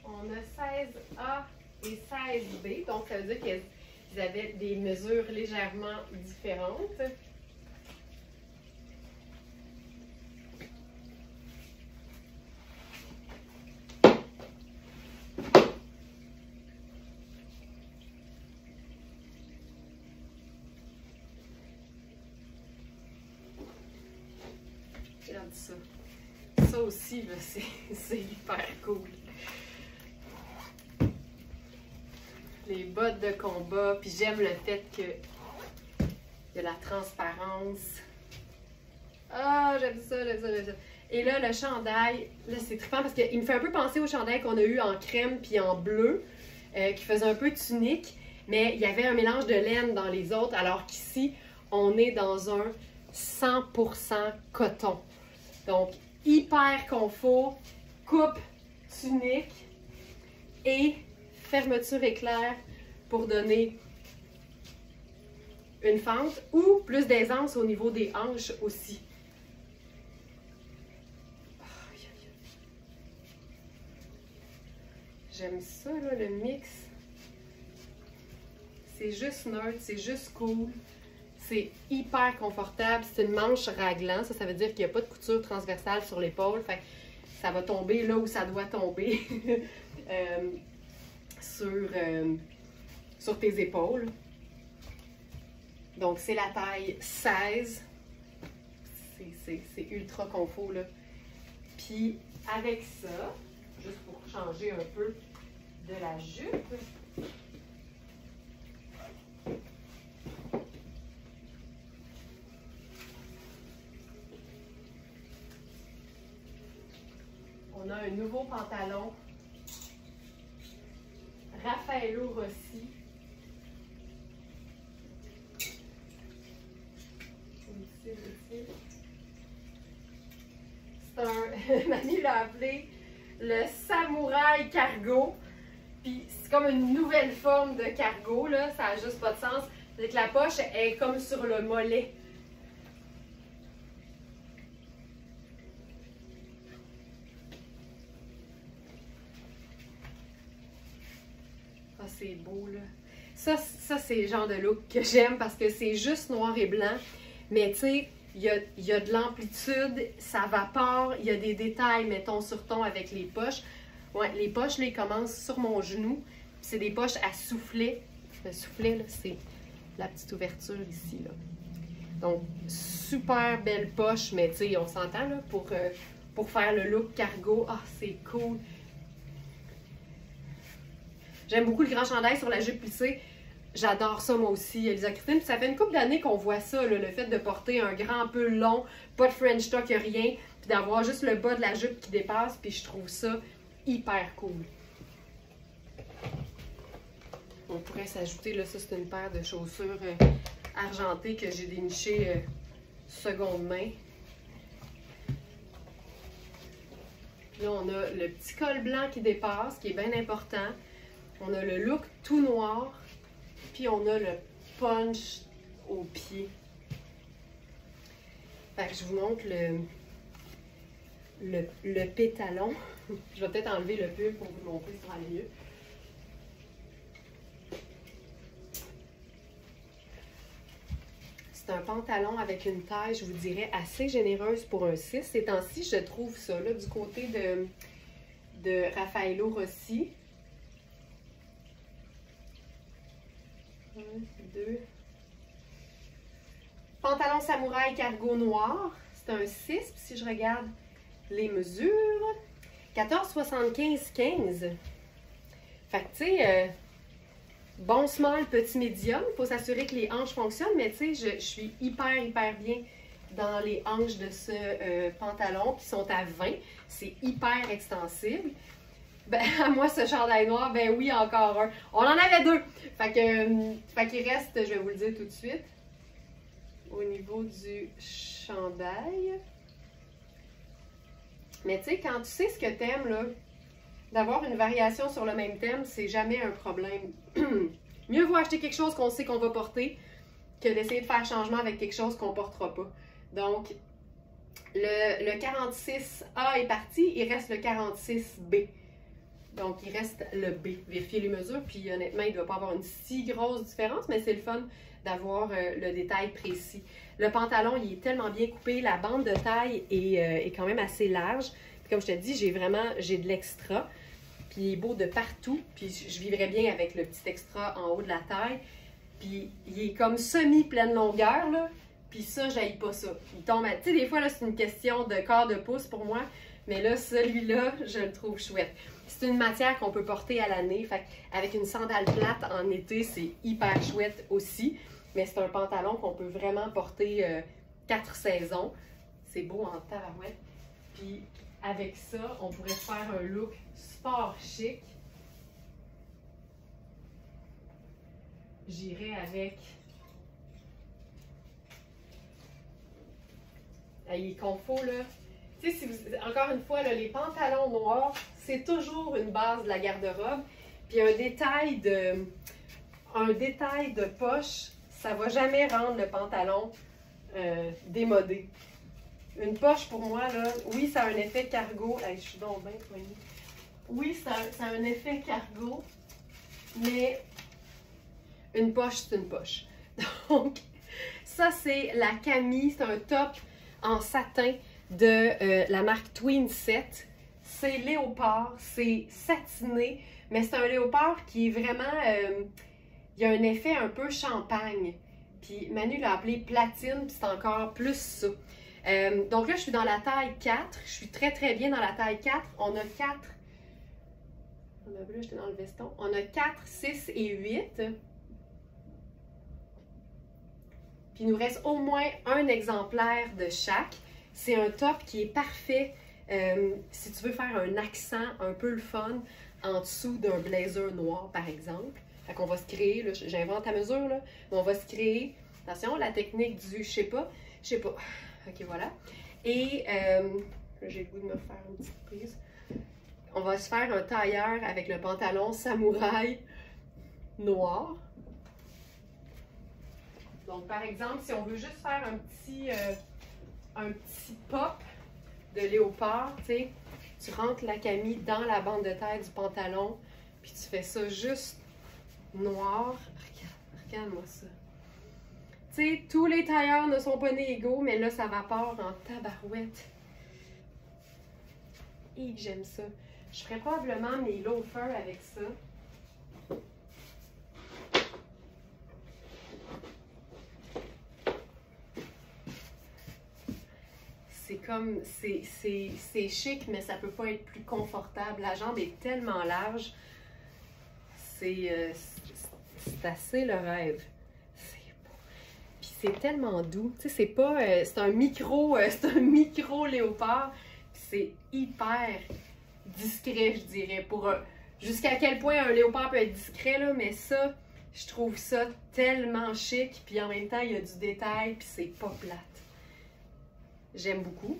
On a 16A et 16B, donc ça veut dire qu'ils avaient des mesures légèrement différentes. Regarde ça. Ça aussi, c'est hyper cool. Les bottes de combat, puis j'aime le fait que il y a la transparence. Ah, ça, j'aime ça, j'aime ça, j'aime ça. Et là, le chandail, là, c'est trippant parce qu'il me fait un peu penser au chandail qu'on a eu en crème puis en bleu, qui faisait un peu tunique, mais il y avait un mélange de laine dans les autres, alors qu'ici, on est dans un 100% coton. Donc, hyper confort, coupe, tunique et fermeture éclair pour donner une fente ou plus d'aisance au niveau des hanches aussi. J'aime ça, là, le mix. C'est juste neutre, c'est juste cool. C'est hyper confortable. C'est une manche raglan. Ça veut dire qu'il n'y a pas de couture transversale sur l'épaule. Fait que ça va tomber là où ça doit tomber sur tes épaules. Donc, c'est la taille 16. C'est ultra confort, là. Puis, avec ça, juste pour changer un peu de la jupe, on a un nouveau pantalon Raffaello Rossi. C'est un, Mamie l'a appelé le samouraï cargo. Puis c'est comme une nouvelle forme de cargo, là. Ça n'a juste pas de sens. C'est que la poche est comme sur le mollet. Ah, c'est beau, là. Ça c'est le genre de look que j'aime parce que c'est juste noir et blanc. Mais tu sais, il y a de l'amplitude, ça vapore, il y a des détails, mettons, sur ton avec les poches. Ouais, les poches, là, ils commencent sur mon genou. C'est des poches à soufflet. Le soufflet, là, c'est la petite ouverture ici, là. Donc, super belle poche, mais tu sais, on s'entend, là, pour faire le look cargo. Ah, c'est cool. J'aime beaucoup le grand chandail sur la jupe plissée. J'adore ça, moi aussi, Elisa Christine. Puis ça fait une couple d'années qu'on voit ça, là, le fait de porter un grand peu long, pas de French tuck, rien, puis d'avoir juste le bas de la jupe qui dépasse, puis je trouve ça hyper cool. On pourrait s'ajouter, là, ça c'est une paire de chaussures argentées que j'ai dénichées seconde main. Là, on a le petit col blanc qui dépasse, qui est bien important. On a le look tout noir. Puis on a le punch au pied. Fait que je vous montre le pétalon. Je vais peut-être enlever le pull pour vous le montrer, ça va aller mieux. C'est un pantalon avec une taille, je vous dirais, assez généreuse pour un 6. Ces temps-ci, je trouve ça, là, du côté de Raffaello Rossi. 1, 2. Pantalon samouraï cargo noir. C'est un 6. Puis si je regarde les mesures, 14,75, 15. Fait que, tu sais, bon small, petit médium. Il faut s'assurer que les hanches fonctionnent. Mais, tu sais, je suis hyper bien dans les hanches de ce pantalon qui sont à 20. C'est hyper extensible. Ben, à moi, ce chandail noir, ben oui, encore un. On en avait deux. Fait qu'il reste, je vais vous le dire tout de suite, au niveau du chandail. Mais tu sais, quand tu sais ce que t'aimes, là, d'avoir une variation sur le même thème, c'est jamais un problème. Mieux vaut acheter quelque chose qu'on sait qu'on va porter que d'essayer de faire changement avec quelque chose qu'on ne portera pas. Donc, le 46A est parti, il reste le 46B. Donc, il reste le B. Vérifiez les mesures, puis honnêtement, il ne doit pas avoir une si grosse différence, mais c'est le fun d'avoir le détail précis. Le pantalon, il est tellement bien coupé, la bande de taille est quand même assez large. Puis comme je te dis, j'ai de l'extra, puis il est beau de partout, puis je vivrais bien avec le petit extra en haut de la taille. Puis il est comme semi-pleine longueur, là, puis ça, j'haïs pas ça. Il tombe, tu sais, des fois, là, c'est une question de quart de pouce pour moi, mais là, celui-là, je le trouve chouette. C'est une matière qu'on peut porter à l'année, fait avec une sandale plate en été, c'est hyper chouette aussi. Mais c'est un pantalon qu'on peut vraiment porter 4 saisons. C'est beau en tabarouette. Puis avec ça, on pourrait faire un look sport chic. J'irais avec... Il est confort, là. Tu sais, si vous... encore une fois, là, les pantalons noirs, c'est toujours une base de la garde-robe. Puis un détail de poche, ça va jamais rendre le pantalon démodé. Une poche, pour moi, là, oui, ça a un effet cargo. Hey, je suis donc bien poignée. Oui, ça a un effet cargo, mais une poche, c'est une poche. Donc, ça, c'est la Camille. C'est un top en satin de la marque Twin Set. C'est léopard, c'est satiné, mais c'est un léopard qui est vraiment... il y a un effet un peu champagne. Puis Manu l'a appelé platine, puis c'est encore plus ça. Donc là, je suis dans la taille 4. Je suis très, très bien dans la taille 4. On a 4... On a vu, là, j'étais dans le veston. On a 4, 6 et 8. Puis il nous reste au moins un exemplaire de chaque. C'est un top qui est parfait si tu veux faire un accent un peu le fun en dessous d'un blazer noir, par exemple. Fait qu'on va se créer, là, j'invente à mesure, là, mais on va se créer, attention, la technique du je sais pas. Ok, voilà. Et j'ai le goût de me faire une petite prise. On va se faire un tailleur avec le pantalon samouraï noir. Donc, par exemple, si on veut juste faire un petit pop de léopard, tu sais, tu rentres la Camille dans la bande de taille du pantalon, puis tu fais ça juste noir. Regarde-moi ça. Tu sais, tous les tailleurs ne sont pas nés égaux, mais là, ça vapore en tabarouette. Et j'aime ça. Je ferais probablement mes loafers avec ça. C'est comme, c'est chic, mais ça peut pas être plus confortable. La jambe est tellement large. C'est assez le rêve. Puis c'est tellement doux. Tu sais, c'est pas, c'est un micro léopard. C'est hyper discret, je dirais. Jusqu'à quel point un léopard peut être discret, là, mais ça, je trouve ça tellement chic. Puis en même temps, il y a du détail, puis c'est pas plate. J'aime beaucoup.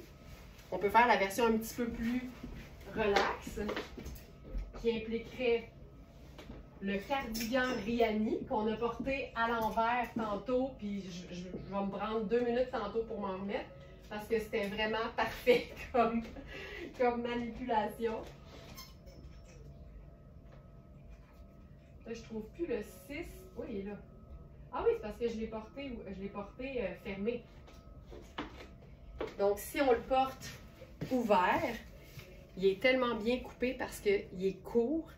On peut faire la version un petit peu plus relax, qui impliquerait le cardigan Rihanni qu'on a porté à l'envers tantôt, puis je vais me prendre 2 minutes tantôt pour m'en remettre, parce que c'était vraiment parfait comme manipulation. Là, je trouve plus le 6. Oui, il est là. Ah oui, c'est parce que je l'ai porté fermé. Donc, si on le porte ouvert, il est tellement bien coupé parce qu'il est court,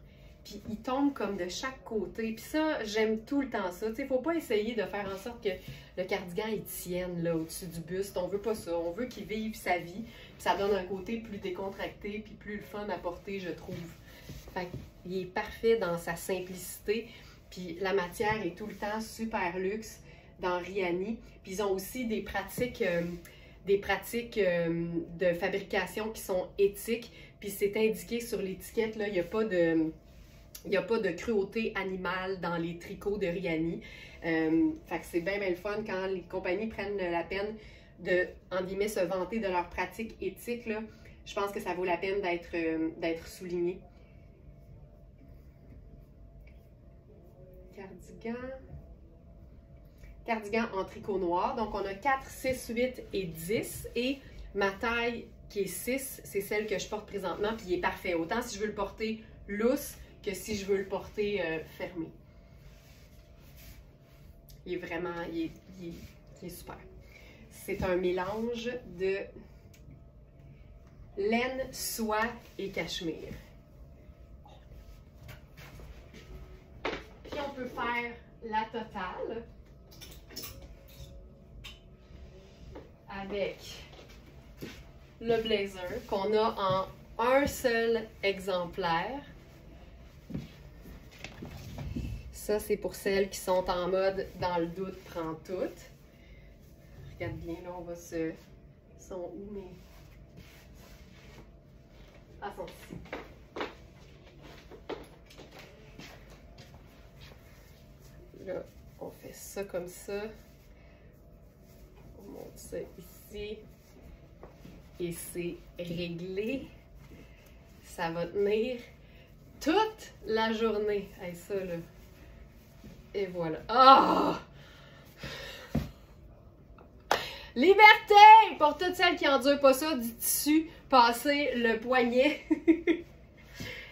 puis il tombe comme de chaque côté. Puis ça, j'aime tout le temps ça. Tu sais, il ne faut pas essayer de faire en sorte que le cardigan il tienne là au-dessus du buste. On veut pas ça. On veut qu'il vive sa vie. Puis ça donne un côté plus décontracté, puis plus le fun à porter, je trouve. Fait qu'il est parfait dans sa simplicité. Puis la matière est tout le temps super luxe dans Rihanni. Puis ils ont aussi des pratiques de fabrication qui sont éthiques, puis c'est indiqué sur l'étiquette, là, il n'y a pas de cruauté animale dans les tricots de Rihanni. Fait que c'est bien le fun quand les compagnies prennent la peine de, en guillemets, se vanter de leurs pratiques éthiques, là. Je pense que ça vaut la peine d'être souligné. Cardigan en tricot noir. Donc, on a 4, 6, 8 et 10. Et ma taille qui est 6, c'est celle que je porte présentement. Puis, il est parfait. Autant si je veux le porter lousse que si je veux le porter fermé. Il est vraiment, il est super. C'est un mélange de laine, soie et cachemire. Puis, on peut faire la totale avec le blazer qu'on a en un seul exemplaire. Ça, c'est pour celles qui sont en mode dans le doute, prends tout. Regarde bien, là, on va se Ils sont où mes... Ah, ils sont ici. Là, on fait ça comme ça. On monte ça ici. Et c'est réglé. Ça va tenir toute la journée. Hey, ça, là. Et voilà. Ah! Oh! Liberté! Pour toutes celles qui n'endurent pas ça, du tissu, passer le poignet.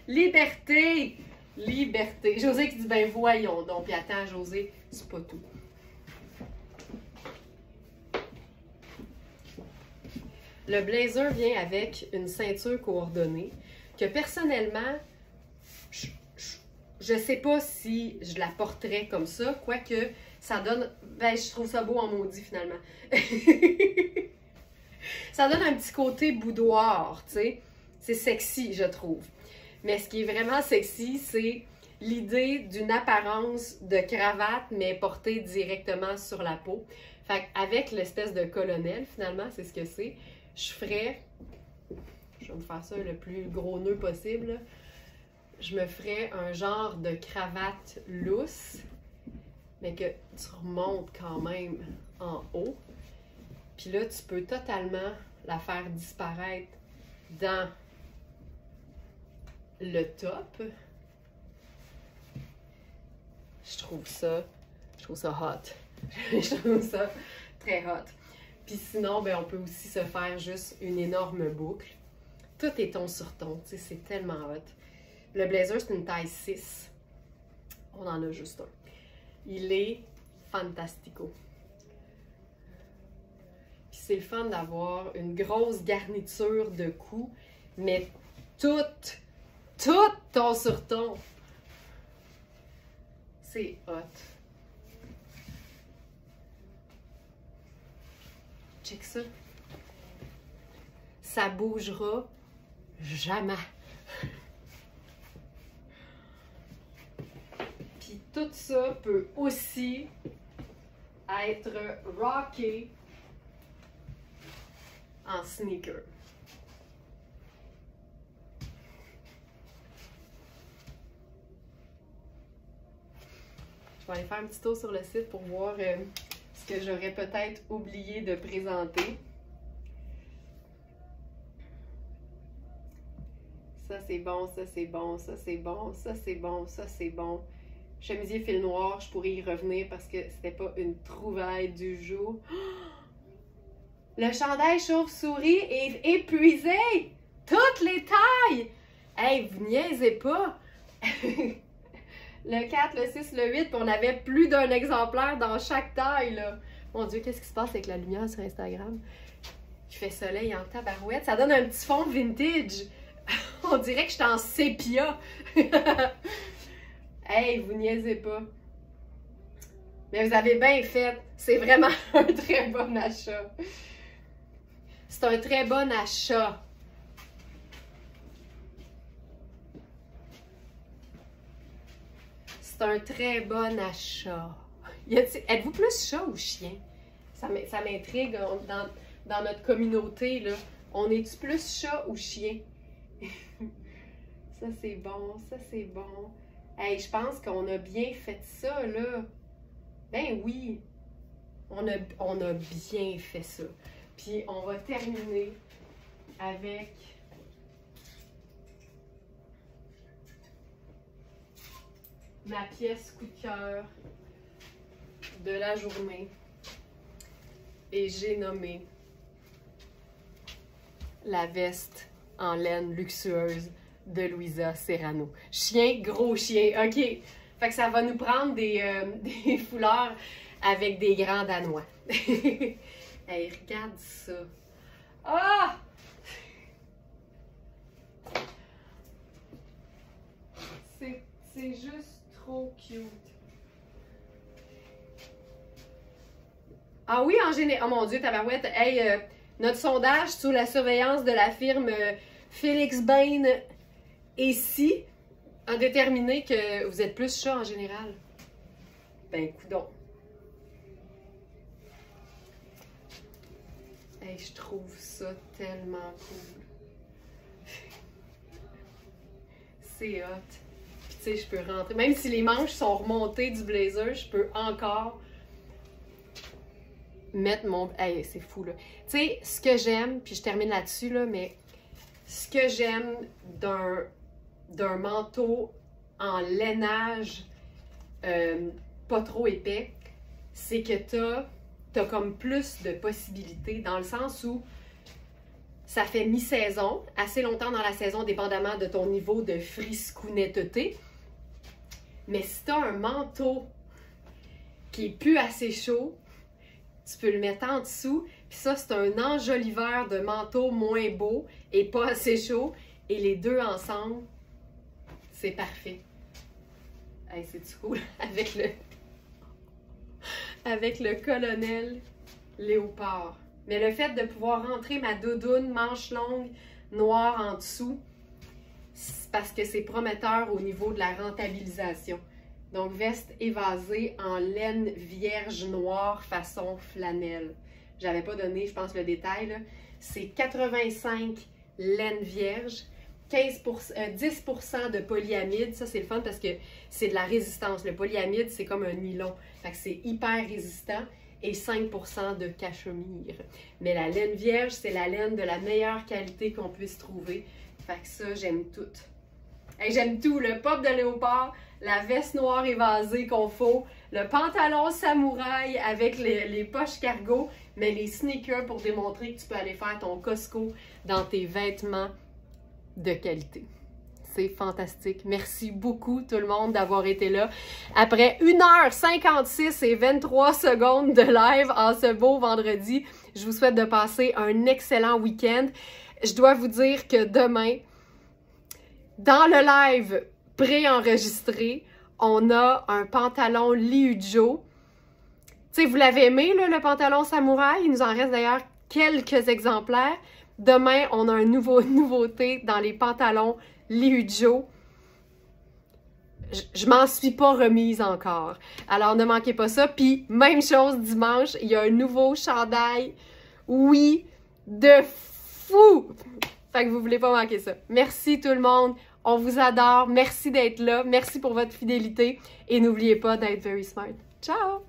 Liberté! Liberté. José qui dit, ben voyons donc. Puis attends, José, c'est pas tout. Le blazer vient avec une ceinture coordonnée que personnellement, je sais pas si je la porterais comme ça, quoique ça donne... Ben, je trouve ça beau en maudit finalement. Ça donne un petit côté boudoir, tu sais. C'est sexy, je trouve. Mais ce qui est vraiment sexy, c'est l'idée d'une apparence de cravate, mais portée directement sur la peau. Fait qu'avec l'espèce de colonel, finalement, c'est ce que c'est. Je ferais, je vais me faire ça le plus gros nœud possible, là. Je me ferais un genre de cravate lousse, mais que tu remontes quand même en haut. Puis là, tu peux totalement la faire disparaître dans le top. Je trouve ça hot. Je trouve ça très hot. Puis sinon, ben, on peut aussi se faire juste une énorme boucle. Tout est ton sur ton, tu sais, c'est tellement hot. Le blazer, c'est une taille 6. On en a juste un. Il est fantastico. Puis c'est le fun d'avoir une grosse garniture de cou, mais tout ton sur ton. C'est hot. Check ça. Ça bougera jamais. Puis tout ça peut aussi être rocké en sneaker. Je vais aller faire un petit tour sur le site pour voir ce que j'aurais peut-être oublié de présenter. Ça c'est bon, ça c'est bon, ça c'est bon, ça c'est bon, ça c'est bon. Chemisier fil noir, je pourrais y revenir parce que c'était pas une trouvaille du jour. Le chandail chauve-souris est épuisé! Toutes les tailles! Hey, vous niaisez pas! Le 4, le 6, le 8, puis on avait plus d'un exemplaire dans chaque taille, là. Mon Dieu, qu'est-ce qui se passe avec la lumière sur Instagram? Il fait soleil en tabarouette. Ça donne un petit fond vintage. On dirait que je suis en sépia. Hey, vous niaisez pas. Mais vous avez bien fait. C'est vraiment un très bon achat. C'est un très bon achat. C'est un très bon achat. Êtes-vous plus chat ou chien? Ça m'intrigue dans notre communauté, là. On est-tu plus chat ou chien? Ça, c'est bon. Ça, c'est bon. Hey, je pense qu'on a bien fait ça, là. Ben oui. On a bien fait ça. Puis, on va terminer avec... ma pièce coup de cœur de la journée. Et j'ai nommé la veste en laine luxueuse de Louisa Serrano. Chien, gros chien. OK. Fait que ça va nous prendre des foulards avec des grands danois. Hey, regarde ça. Ah! C'est juste trop cute. Ah oui, en général. Oh mon Dieu, tabarouette. Hey, notre sondage sous la surveillance de la firme Félix Bain et Si a déterminé que vous êtes plus chat en général. Ben, coudonc. Hey, je trouve ça tellement cool. C'est hot. Puis tu sais, je peux rentrer. Même si les manches sont remontées du blazer, je peux encore mettre mon... Hey, c'est fou, là. Tu sais, ce que j'aime, puis je termine là-dessus, là, mais ce que j'aime d'un manteau en lainage pas trop épais, c'est que t'as comme plus de possibilités, dans le sens où ça fait mi-saison, assez longtemps dans la saison, dépendamment de ton niveau de friscounetteté. Mais si t'as un manteau qui est plus assez chaud, tu peux le mettre en dessous. Puis ça, c'est un enjoliveur de manteau moins beau et pas assez chaud. Et les deux ensemble, c'est parfait. Hey, c'est-tu cool? Avec le colonel léopard. Mais le fait de pouvoir rentrer ma doudoune manche longue noire en dessous, c'est parce que c'est prometteur au niveau de la rentabilisation. Donc, veste évasée en laine vierge noire façon flanelle. J'avais pas donné, je pense, le détail. C'est 85 laine vierge, 10% de polyamide. Ça, c'est le fun parce que c'est de la résistance. Le polyamide, c'est comme un nylon. Fait que c'est hyper résistant. Et 5% de cachemire. Mais la laine vierge, c'est la laine de la meilleure qualité qu'on puisse trouver. Fait que ça, j'aime tout. Hey, j'aime tout. Le pop de léopard, la veste noire évasée qu'on faut, le pantalon samouraï avec les poches cargo, mais les sneakers pour démontrer que tu peux aller faire ton Costco dans tes vêtements de qualité. C'est fantastique. Merci beaucoup tout le monde d'avoir été là. Après 1h56 et 23 secondes de live en ce beau vendredi, je vous souhaite de passer un excellent week-end. Je dois vous dire que demain, dans le live préenregistré, on a un pantalon Liujo. Tu sais, vous l'avez aimé, là, le pantalon samouraï? Il nous en reste d'ailleurs quelques exemplaires. Demain, on a une nouveauté dans les pantalons Liujo. Je m'en suis pas remise encore. Alors, ne manquez pas ça. Puis, même chose dimanche, il y a un nouveau chandail. Oui, de fou! Fait que vous voulez pas manquer ça. Merci tout le monde. On vous adore. Merci d'être là. Merci pour votre fidélité. Et n'oubliez pas d'être very smart. Ciao!